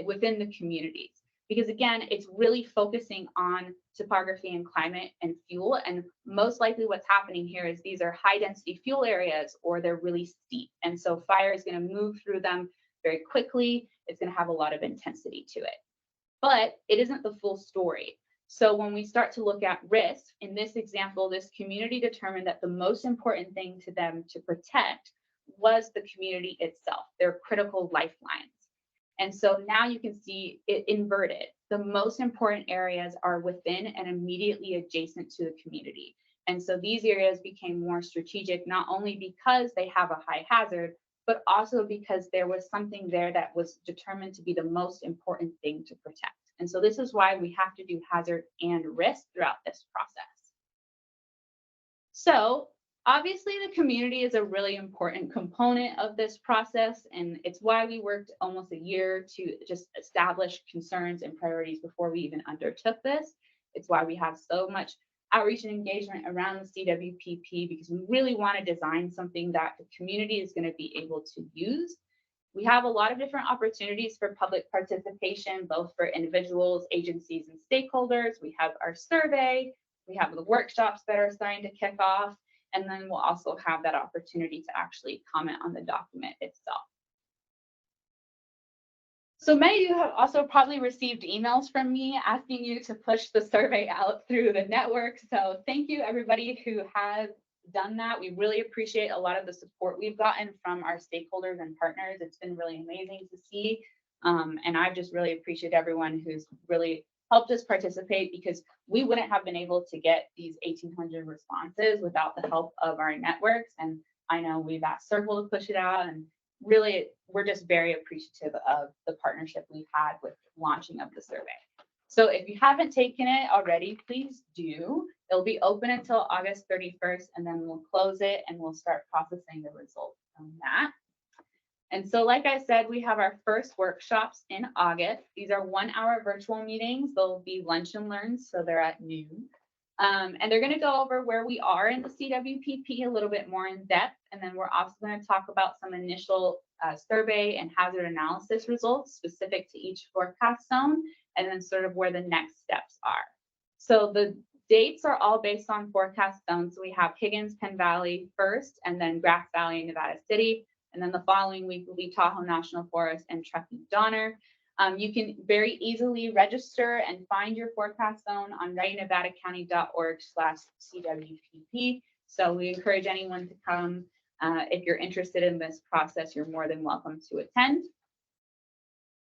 within the communities. Because again, it's really focusing on topography and climate and fuel. And most likely what's happening here is these are high density fuel areas, or they're really steep. And so fire is going to move through them very quickly. It's going to have a lot of intensity to it. But it isn't the full story. So when we start to look at risk, in this example, this community determined that the most important thing to them to protect was the community itself, their critical lifelines. And so now you can see it inverted. The most important areas are within and immediately adjacent to the community. And so these areas became more strategic, not only because they have a high hazard, but also because there was something there that was determined to be the most important thing to protect. And so this is why we have to do hazard and risk throughout this process. So obviously the community is a really important component of this process, and it's why we worked almost a year to just establish concerns and priorities before we even undertook this. It's why we have so much outreach and engagement around the CWPP, because we really want to design something that the community is going to be able to use. We have a lot of different opportunities for public participation, both for individuals, agencies, and stakeholders. We have our survey, we have the workshops that are starting to kick off, and then we'll also have that opportunity to actually comment on the document itself. So many of you have also probably received emails from me asking you to push the survey out through the network. So thank you everybody who has done that. We really appreciate a lot of the support we've gotten from our stakeholders and partners. It's been really amazing to see. And I just really appreciate everyone who's really helped us participate, because we wouldn't have been able to get these 1,800 responses without the help of our networks. And I know we've asked Circle to push it out, and really, we're just very appreciative of the partnership we've had with launching of the survey. So if you haven't taken it already, please do. It'll be open until August 31st, and then we'll close it and we'll start processing the results from that. And so, like I said, we have our first workshops in August. These are 1-hour virtual meetings. They'll be lunch and learns, so they're at noon. And they're going to go over where we are in the CWPP a little bit more in depth. And then we're also going to talk about some initial survey and hazard analysis results specific to each forecast zone, and then sort of where the next steps are. So the dates are all based on forecast zones. So we have Higgins, Penn Valley first, and then Grass Valley, Nevada City. And then the following week will be Tahoe National Forest and Truckee Donner. You can very easily register and find your forecast zone on readynevadacounty.org/CWPP. So we encourage anyone to come. If you're interested in this process, you're more than welcome to attend.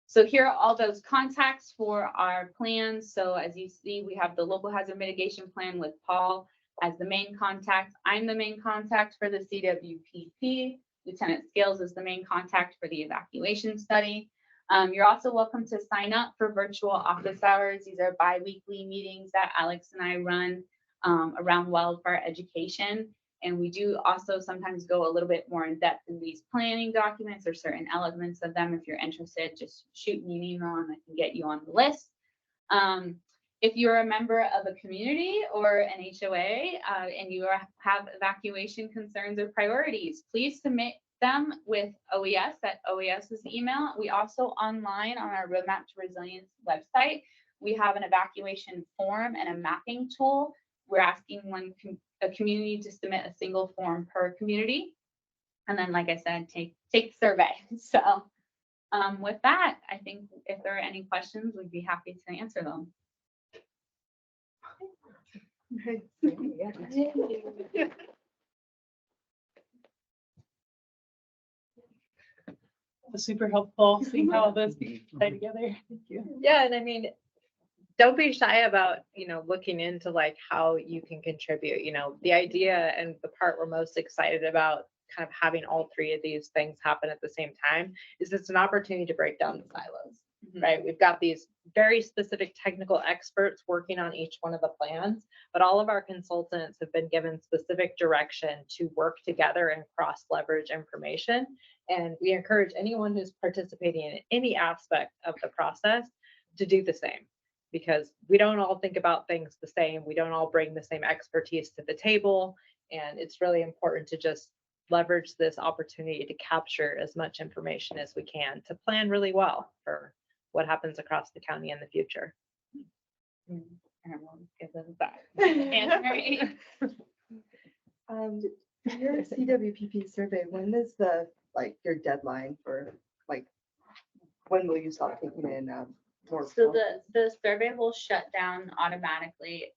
So here are all those contacts for our plans. So as you see, we have the local hazard mitigation plan with Paul as the main contact. I'm the main contact for the CWPP. Lieutenant Scales is the main contact for the evacuation study. You're also welcome to sign up for virtual office hours. These are bi-weekly meetings that Alex and I run around wildfire education. And we do also sometimes go a little bit more in depth in these planning documents or certain elements of them. If you're interested, just shoot me an email and I can get you on the list. If you're a member of a community or an HOA and you have evacuation concerns or priorities, please submit them with OES at OES's email. We also online on our Roadmap to Resilience website, we have an evacuation form and a mapping tool. We're asking a community to submit a single form per community. And then, like I said, take the survey. So with that, I think if there are any questions, we'd be happy to answer them. Super helpful seeing how all those tie together. Thank you. Yeah, and I mean, don't be shy about, looking into like how you can contribute. The idea and the part we're most excited about kind of having all three of these things happen at the same time is it's an opportunity to break down the silos, right? We've got these very specific technical experts working on each one of the plans, but all of our consultants have been given specific direction to work together and cross leverage information. And we encourage anyone who's participating in any aspect of the process to do the same, because we don't all think about things the same. We don't all bring the same expertise to the table. And it's really important to just leverage this opportunity to capture as much information as we can to plan really well for what happens across the county in the future. And we'll give them back. Anne-Marie. Your CWPP survey, when is your deadline for when will you stop taking in more? So the survey will shut down automatically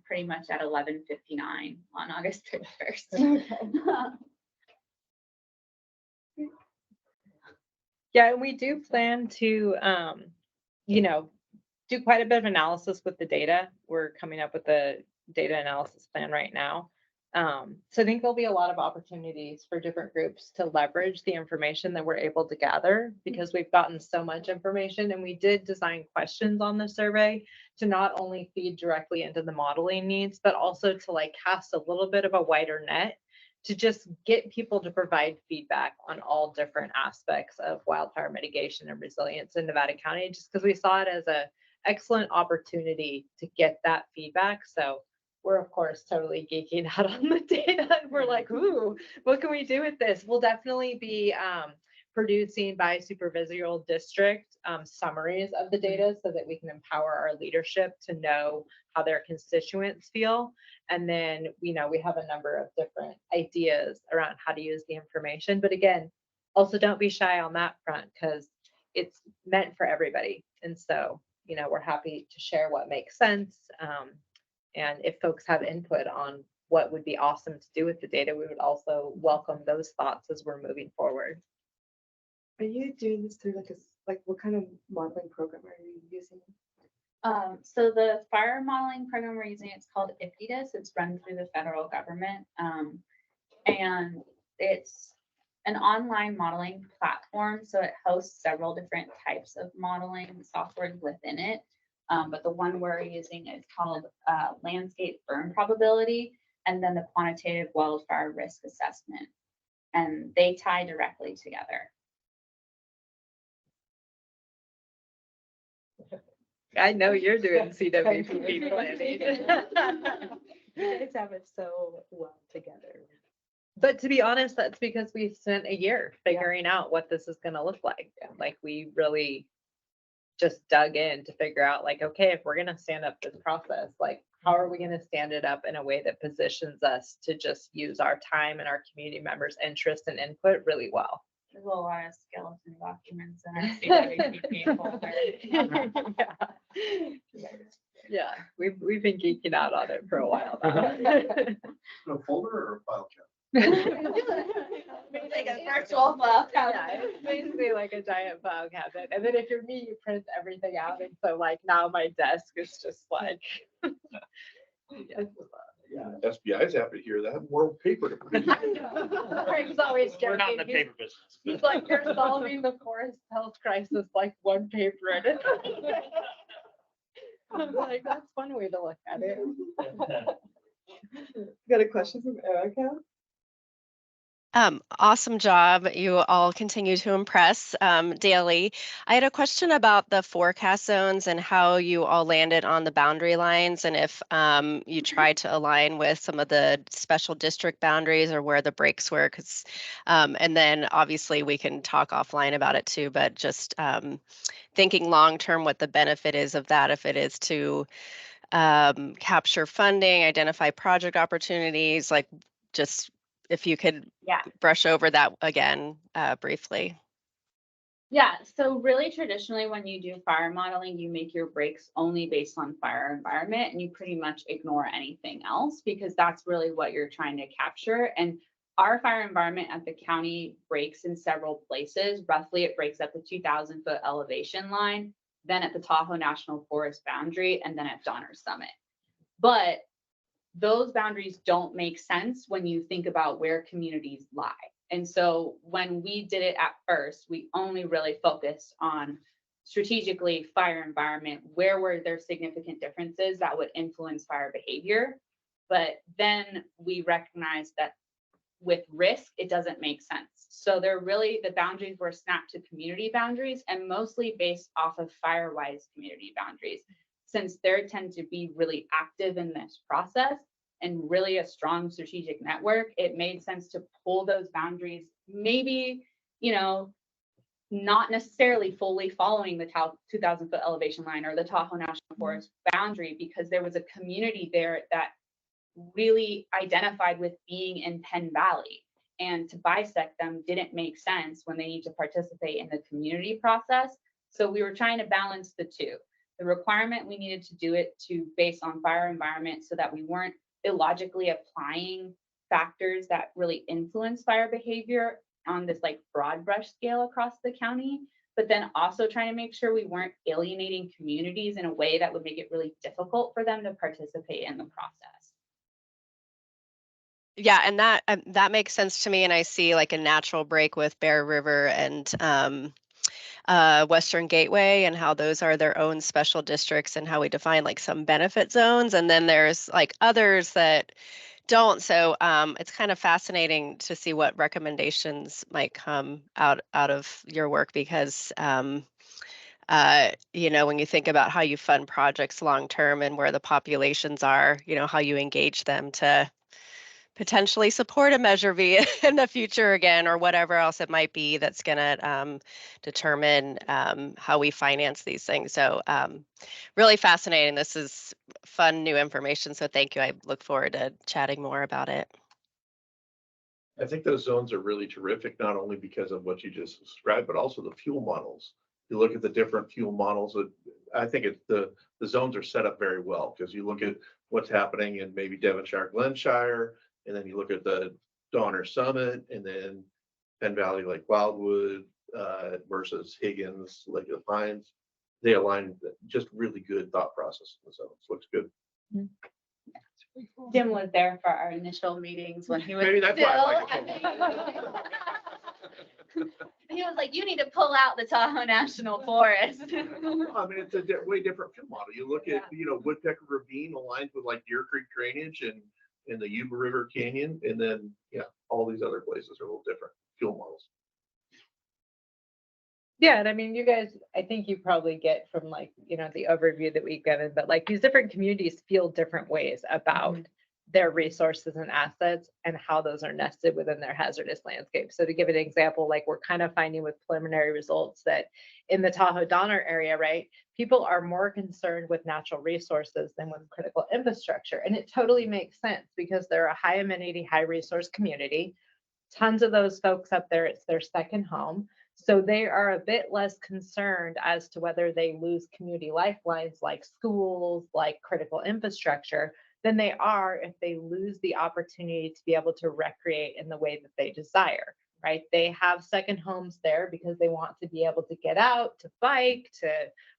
pretty much at 11:59 on August 31st. Yeah, and we do plan to, do quite a bit of analysis with the data. We're coming up with a data analysis plan right now. So I think there'll be a lot of opportunities for different groups to leverage the information that we're able to gather because we've gotten so much information, and we did design questions on the survey to not only feed directly into the modeling needs, but also to cast a little bit of a wider net to just get people to provide feedback on all different aspects of wildfire mitigation and resilience in Nevada County, just because we saw it as an excellent opportunity to get that feedback. So we're, of course, totally geeking out on the data. We're like, ooh, what can we do with this? We'll definitely be producing by supervisorial district summaries of the data so that we can empower our leadership to know how their constituents feel. And then, we have a number of different ideas around how to use the information. But again, also don't be shy on that front because it's meant for everybody. And so, we're happy to share what makes sense. And if folks have input on what would be awesome to do with the data, we would also welcome those thoughts as we're moving forward. Are you doing this through what kind of modeling program are you using? So the fire modeling program we're using, it's called IPDIS. It's run through the federal government. And it's an online modeling platform. So it hosts several different types of modeling software within it. But the one we're using is called landscape burn probability, and then the quantitative wildfire risk assessment. And they tie directly together. I know you're doing CWP planning. You guys have it so well together. But to be honest, that's because we spent a year figuring out what this is gonna look like. Like, we really just dug in to figure out, like, okay, if we're gonna stand up this process, like, how are we gonna stand it up in a way that positions us to just use our time and our community members' interest and input really well? There's a lot of skeleton documents in our CWP folder. Yeah, we've been geeking out on it for a while now. A folder or a file cabinet? Like a virtual file Yeah, cabinet. it's basically like a giant file cabinet. And then if you're me, you print everything out. And so like now my desk is just like. Yeah, SBI's happy to hear that. More paper to produce. Craig's always We're not in the joking. paper business. He's like, you're solving the forest health crisis like one paper at a time. I'm like, that's one way to look at it. Got a question from Erica? Awesome job. You all continue to impress daily. I had a question about the forecast zones and how you all landed on the boundary lines, and if you tried to align with some of the special district boundaries or where the breaks were. Because, and then obviously we can talk offline about it too. But just thinking long term, what the benefit is of that, if it is to capture funding, identify project opportunities, like just if you could brush over that again briefly. Yeah, so really traditionally when you do fire modeling, you make your breaks only based on fire environment, and you pretty much ignore anything else because that's really what you're trying to capture. And our fire environment at the county breaks in several places. Roughly it breaks at the 2,000-foot elevation line, then at the Tahoe National Forest boundary, and then at Donner Summit. But those boundaries don't make sense when you think about where communities lie. And so when we did it at first, we only really focused on strategically fire environment, where were there significant differences that would influence fire behavior. But then we recognized that with risk, it doesn't make sense. So they're really, the boundaries were snapped to community boundaries and mostly based off of fire-wise community boundaries. Since they tend to be really active in this process and really a strong strategic network, it made sense to pull those boundaries, maybe, you know, not necessarily fully following the 2,000-foot elevation line or the Tahoe National Forest boundary, because there was a community there that really identified with being in Penn Valley. And to bisect them didn't make sense when they need to participate in the community process. So we were trying to balance the two. The requirement, we needed to do it to based on fire environment so that we weren't illogically applying factors that really influence fire behavior on this like broad brush scale across the county, but then also trying to make sure we weren't alienating communities in a way that would make it really difficult for them to participate in the process. Yeah, and that makes sense to me. And I see like a natural break with Bear River and Western Gateway and how those are their own special districts and how we define like some benefit zones. And then there's like others that don't. So it's kind of fascinating to see what recommendations might come out of your work because you know, when you think about how you fund projects long term and where the populations are, you know, how you engage them to potentially support a Measure V in the future again, or whatever else it might be that's going to determine how we finance these things. So really fascinating. This is fun new information. So thank you. I look forward to chatting more about it. I think those zones are really terrific, not only because of what you just described, but also the fuel models. You look at the different fuel models, I think it's the zones are set up very well because you look at what's happening in maybe Devonshire, Glenshire, and then you look at the Donner Summit and then Penn Valley, Lake Wildwood versus Higgins, Lake of the Pines. They align just really good thought process in the zones. Looks good. Jim was there for our initial meetings when he was Maybe that's why I like it so he he was like, you need to pull out the Tahoe National Forest. I mean, it's a way different field model. You look at, Woodpecker Ravine aligns with like Deer Creek drainage and the Yuba River Canyon. And then, all these other places are a little different field models. Yeah, and I mean, you guys, I think you probably get from like, the overview that we've given, but like these different communities feel different ways about their resources and assets and how those are nested within their hazardous landscape. So to give an example, like we're kind of finding with preliminary results that in the Tahoe Donner area, right, people are more concerned with natural resources than with critical infrastructure. And it totally makes sense because they're a high amenity, high resource community. Tons of those folks up there, it's their second home. So they are a bit less concerned as to whether they lose community lifelines like schools, like critical infrastructure, than they are if they lose the opportunity to be able to recreate in the way that they desire, right? They have second homes there because they want to be able to get out, to bike, to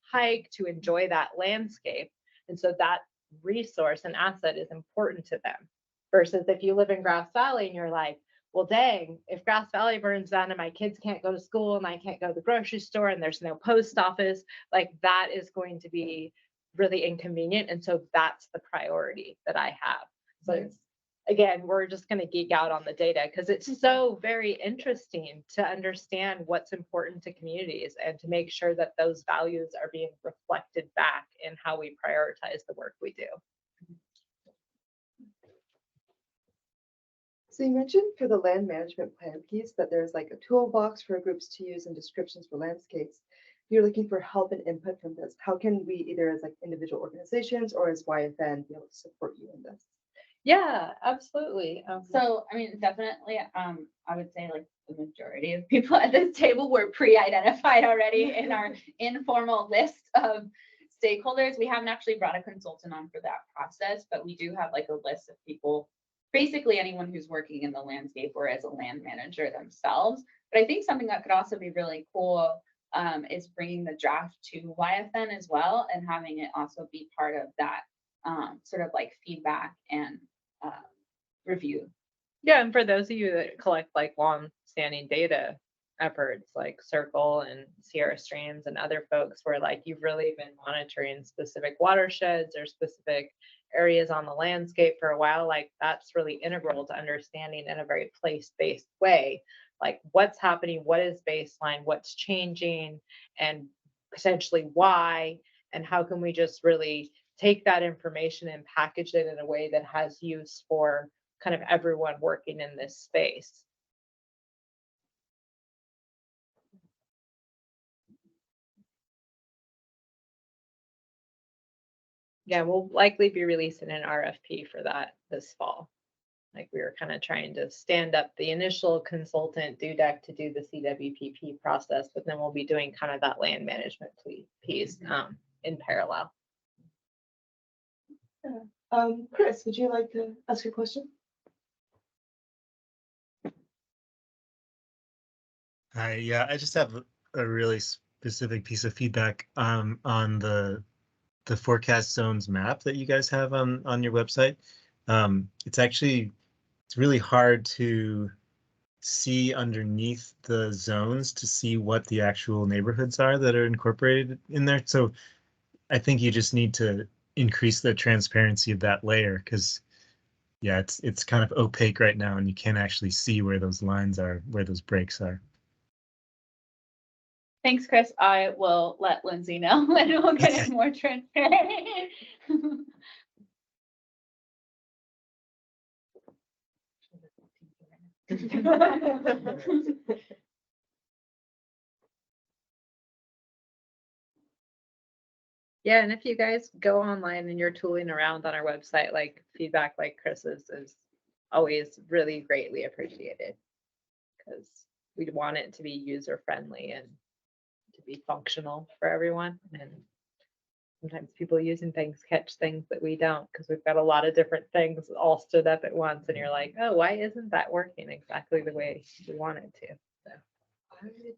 hike, to enjoy that landscape. And so that resource and asset is important to them. Versus if you live in Grass Valley and you're like, well, dang, if Grass Valley burns down and my kids can't go to school and I can't go to the grocery store and there's no post office, like that is going to be really inconvenient. And so that's the priority that I have. So it's, again, we're just going to geek out on the data because it's so very interesting to understand what's important to communities and to make sure that those values are being reflected back in how we prioritize the work we do. So you mentioned for the land management plan piece that there's like a toolbox for groups to use and descriptions for landscapes. You're looking for help and input from this. How can we either as like individual organizations or as YFN be able to support you in this? Yeah, absolutely. So, I mean, definitely, I would say like the majority of people at this table were pre-identified already in our informal list of stakeholders. We haven't actually brought a consultant on for that process, but we do have like a list of people, basically anyone who's working in the landscape or as a land manager themselves. But I think something that could also be really cool is bringing the draft to YFN as well and having it also be part of that sort of like feedback and review. Yeah, and for those of you that collect like long-standing data efforts like Circle and Sierra Streams and other folks where like you've really been monitoring specific watersheds or specific areas on the landscape for a while, like that's really integral to understanding in a very place-based way, like what's happening, what is baseline, what's changing, and potentially why, and how can we just really take that information and package it in a way that has use for kind of everyone working in this space. Yeah, we'll likely be releasing an RFP for that this fall. Like we were kind of trying to stand up the initial consultant DUDEC to do the CWPP process, but then we'll be doing kind of that land management piece in parallel. Chris, would you like to ask your question? Hi, yeah, I just have a really specific piece of feedback on the forecast zones map that you guys have on your website. It's really hard to see underneath the zones to see what the actual neighborhoods are that are incorporated in there. So I think you just need to increase the transparency of that layer because yeah, it's kind of opaque right now and you can't actually see where those lines are, where those breaks are. Thanks, Chris. I will let Lindsay know and we'll get it more transparent. Yeah, and if you guys go online and you're tooling around on our website, like feedback like Chris's is always really greatly appreciated because we'd want it to be user friendly and to be functional for everyone. And sometimes people using things catch things that we don't because we've got a lot of different things all stood up at once and you're like, oh, why isn't that working exactly the way we want it to? So.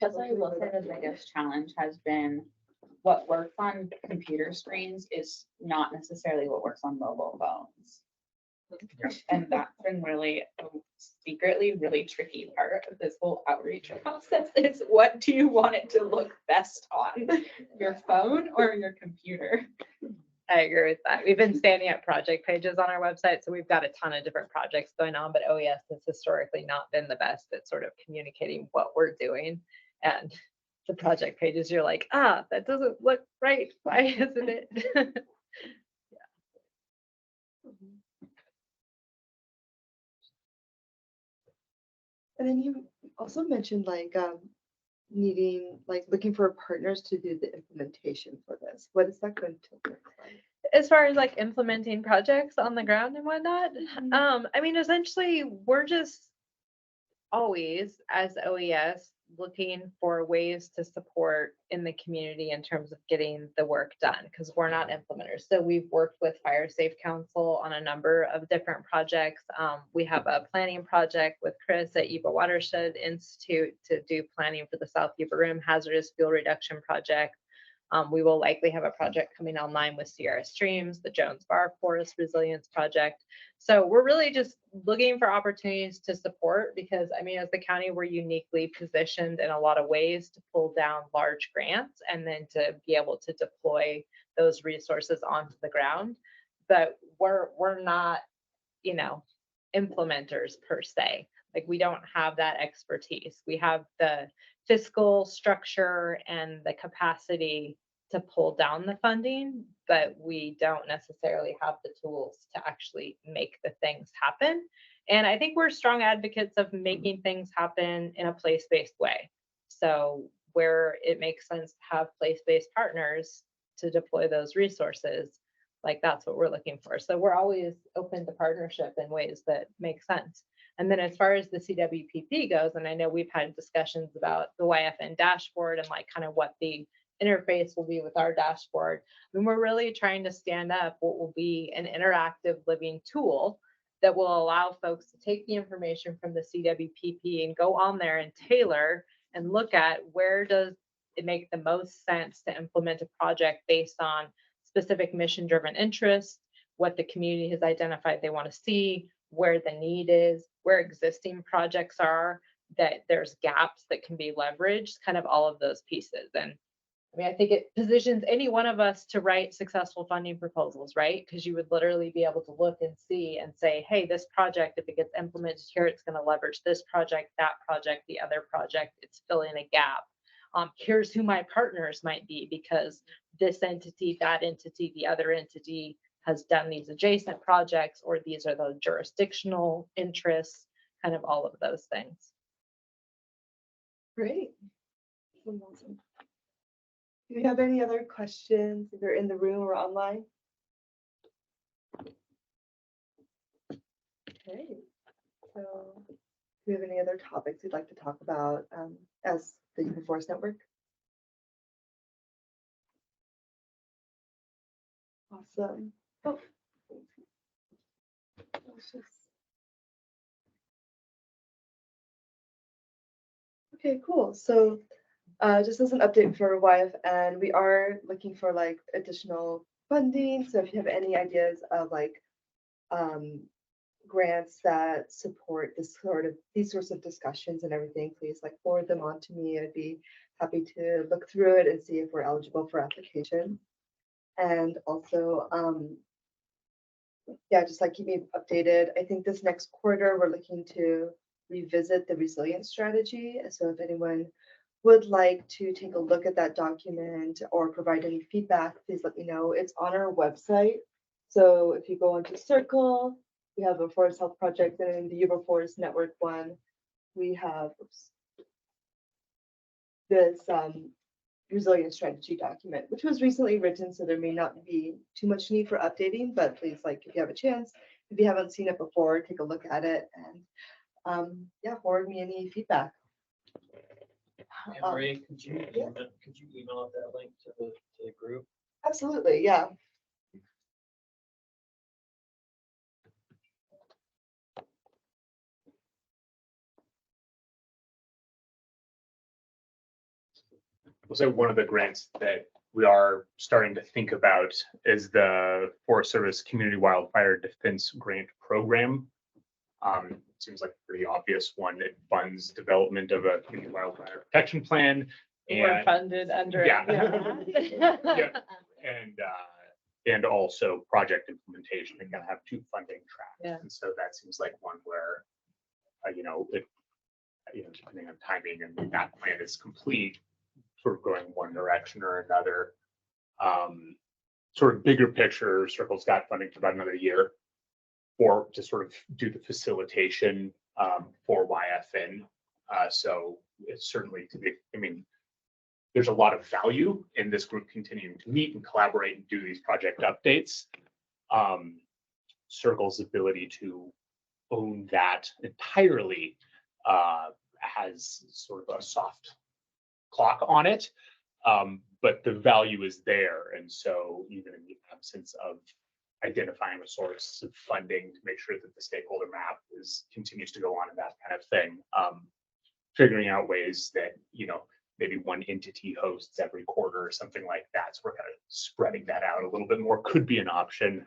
That's why I will say the biggest challenge has been what works on computer screens is not necessarily what works on mobile phones. And that's been really secretly really tricky part of this whole outreach process is what do you want it to look best on? Your phone or your computer? I agree with that. We've been standing up project pages on our website, so we've got a ton of different projects going on, but OES has historically not been the best at sort of communicating what we're doing. And the project pages, you're like, that doesn't look right. Why isn't it? And then you also mentioned like needing, like looking for partners to do the implementation for this. What is that going to look like? As far as like implementing projects on the ground and whatnot, I mean, essentially, we're just always, as OES, looking for ways to support in the community in terms of getting the work done, because we're not implementers. So we've worked with Fire Safe Council on a number of different projects. We have a planning project with Chris at Yuba Watershed Institute to do planning for the South Yuba Rim Hazardous Fuel Reduction Project. We will likely have a project coming online with Sierra Streams, the Jones Bar Forest Resilience Project. So we're really just looking for opportunities to support because, I mean, as the county, we're uniquely positioned in a lot of ways to pull down large grants and then to be able to deploy those resources onto the ground. But we're not, you know, implementers per se. Like we don't have that expertise. We have the fiscal structure and the capacity to pull down the funding, but we don't necessarily have the tools to actually make the things happen. And I think we're strong advocates of making things happen in a place-based way. So where it makes sense to have place-based partners to deploy those resources, like that's what we're looking for. So we're always open to partnership in ways that make sense. And then as far as the CWPP goes, and I know we've had discussions about the YFN dashboard and like kind of what the interface will be with our dashboard. I mean, we're really trying to stand up what will be an interactive living tool that will allow folks to take the information from the CWPP and go on there and tailor and look at where does it make the most sense to implement a project based on specific mission-driven interests, what the community has identified they want to see, where the need is, where existing projects are, that there's gaps that can be leveraged, kind of all of those pieces. And I mean, I think it positions any one of us to write successful funding proposals, right? Because you would literally be able to look and see and say, hey, this project, if it gets implemented here, it's going to leverage this project, that project, the other project. It's filling a gap. Here's who my partners might be because this entity, that entity, the other entity has done these adjacent projects, or these are the jurisdictional interests, kind of all of those things. Great. Awesome. Do you have any other questions if you're in the room or online? Okay, so do you have any other topics you'd like to talk about as the Yuba Forest Network? Awesome. Oh. Okay, cool. So just as an update for YFN, we are looking for like additional funding. So if you have any ideas of like grants that support these sorts of discussions and everything, please like forward them on to me. I'd be happy to look through it and see if we're eligible for application. And also, yeah, just like keep me updated. I think this next quarter we're looking to revisit the resilience strategy. So if anyone would like to take a look at that document or provide any feedback, please let me know. It's on our website. So if you go onto Circle, we have a Forest Health Project, and in the Yuba Forest Network one, we have this resilience strategy document, which was recently written, so there may not be too much need for updating, but please, like, if you have a chance, if you haven't seen it before, take a look at it and yeah, forward me any feedback. Marie, could you email out that link to the group? Absolutely, yeah. So one of the grants that we are starting to think about is the Forest Service Community Wildfire Defense Grant Program. Seems like a pretty obvious one. It funds development of a community wildfire protection plan. We're And funded under. yeah. Yeah. And also project implementation. They kind of have two funding tracks. Yeah. And so that seems like one where, depending on timing and that plan is complete, sort of going one direction or another. Sort of bigger picture, Circle's got funding for about another year to sort of do the facilitation for YFN. So it's certainly there's a lot of value in this group continuing to meet and collaborate and do these project updates. Circle's ability to own that entirely has sort of a soft clock on it, but the value is there. And so even in the absence of identifying a source of funding to make sure that the stakeholder map continues to go on and that kind of thing, figuring out ways that, maybe one entity hosts every quarter or something like that. So we're kind of spreading that out a little bit more could be an option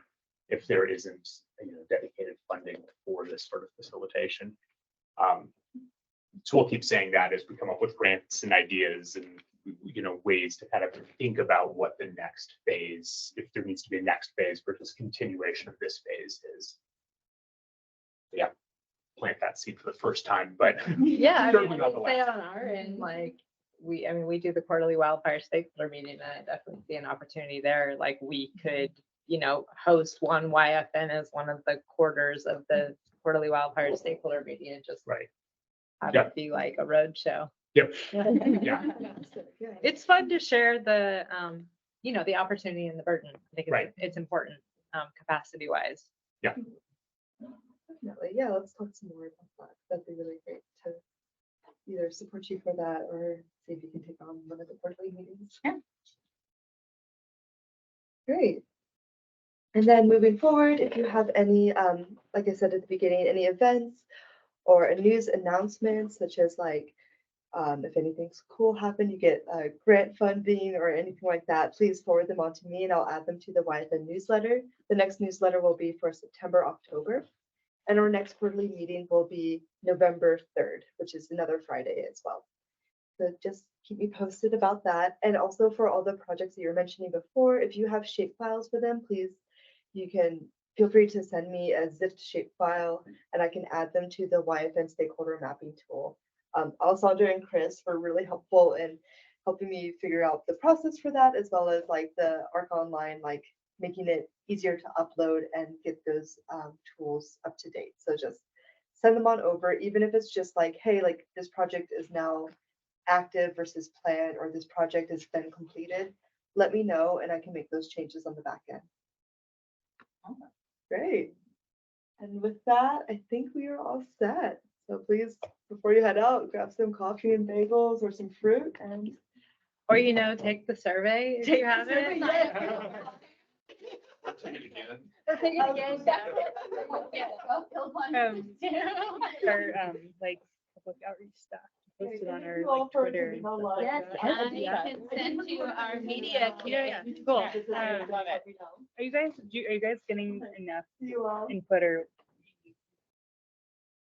if there isn't dedicated funding for this sort of facilitation. So we'll keep saying that as we come up with grants and ideas and ways to kind of think about what the next phase, if there needs to be a next phase versus continuation of this phase is. Yeah, plant that seed for the first time, but Yeah, I certainly mean, not the I would say last. on our end, like, we do the quarterly wildfire stakeholder meeting, and I definitely see an opportunity there. Like, we could, host one YFN as one of the quarters of the quarterly wildfire stakeholder meeting and just Right. have Yeah. it be like a road show. Yep. Yeah. It's fun to share the, the opportunity and the burden. I think Right. it's important, capacity wise. Yeah. Definitely. Yeah, let's talk some more about that. That'd be really great to either support you for that or see if you can take on one of the quarterly meetings. Yeah. Great. And then moving forward, if you have any, like I said at the beginning, any events or a news announcement, such as like, if anything's cool happened, you get grant funding or anything like that, please forward them on to me and I'll add them to the YFN newsletter. The next newsletter will be for September, October. And our next quarterly meeting will be November 3rd, which is another Friday as well. So just keep me posted about that. And also for all the projects that you were mentioning before, if you have shape files for them, please, you can feel free to send me a zipped shape file and I can add them to the YFN stakeholder mapping tool. Alessandra and Chris were really helpful in helping me figure out the process for that, as well as like the ARC Online, like making it easier to upload and get those tools up to date. So just send them on over, even if it's just like, hey, like this project is now active versus planned, or this project has been completed. Let me know and I can make those changes on the back end. Great. And with that, I think we are all set. So please, before you head out, grab some coffee and bagels or some fruit and Or, take the survey if you have it. I'll take it again. Take it again. Or like public outreach stuff posted on our Well, like for Twitter and stuff like Yes, that. I can send you our media. Yeah, cool. Are you guys getting enough you all. input or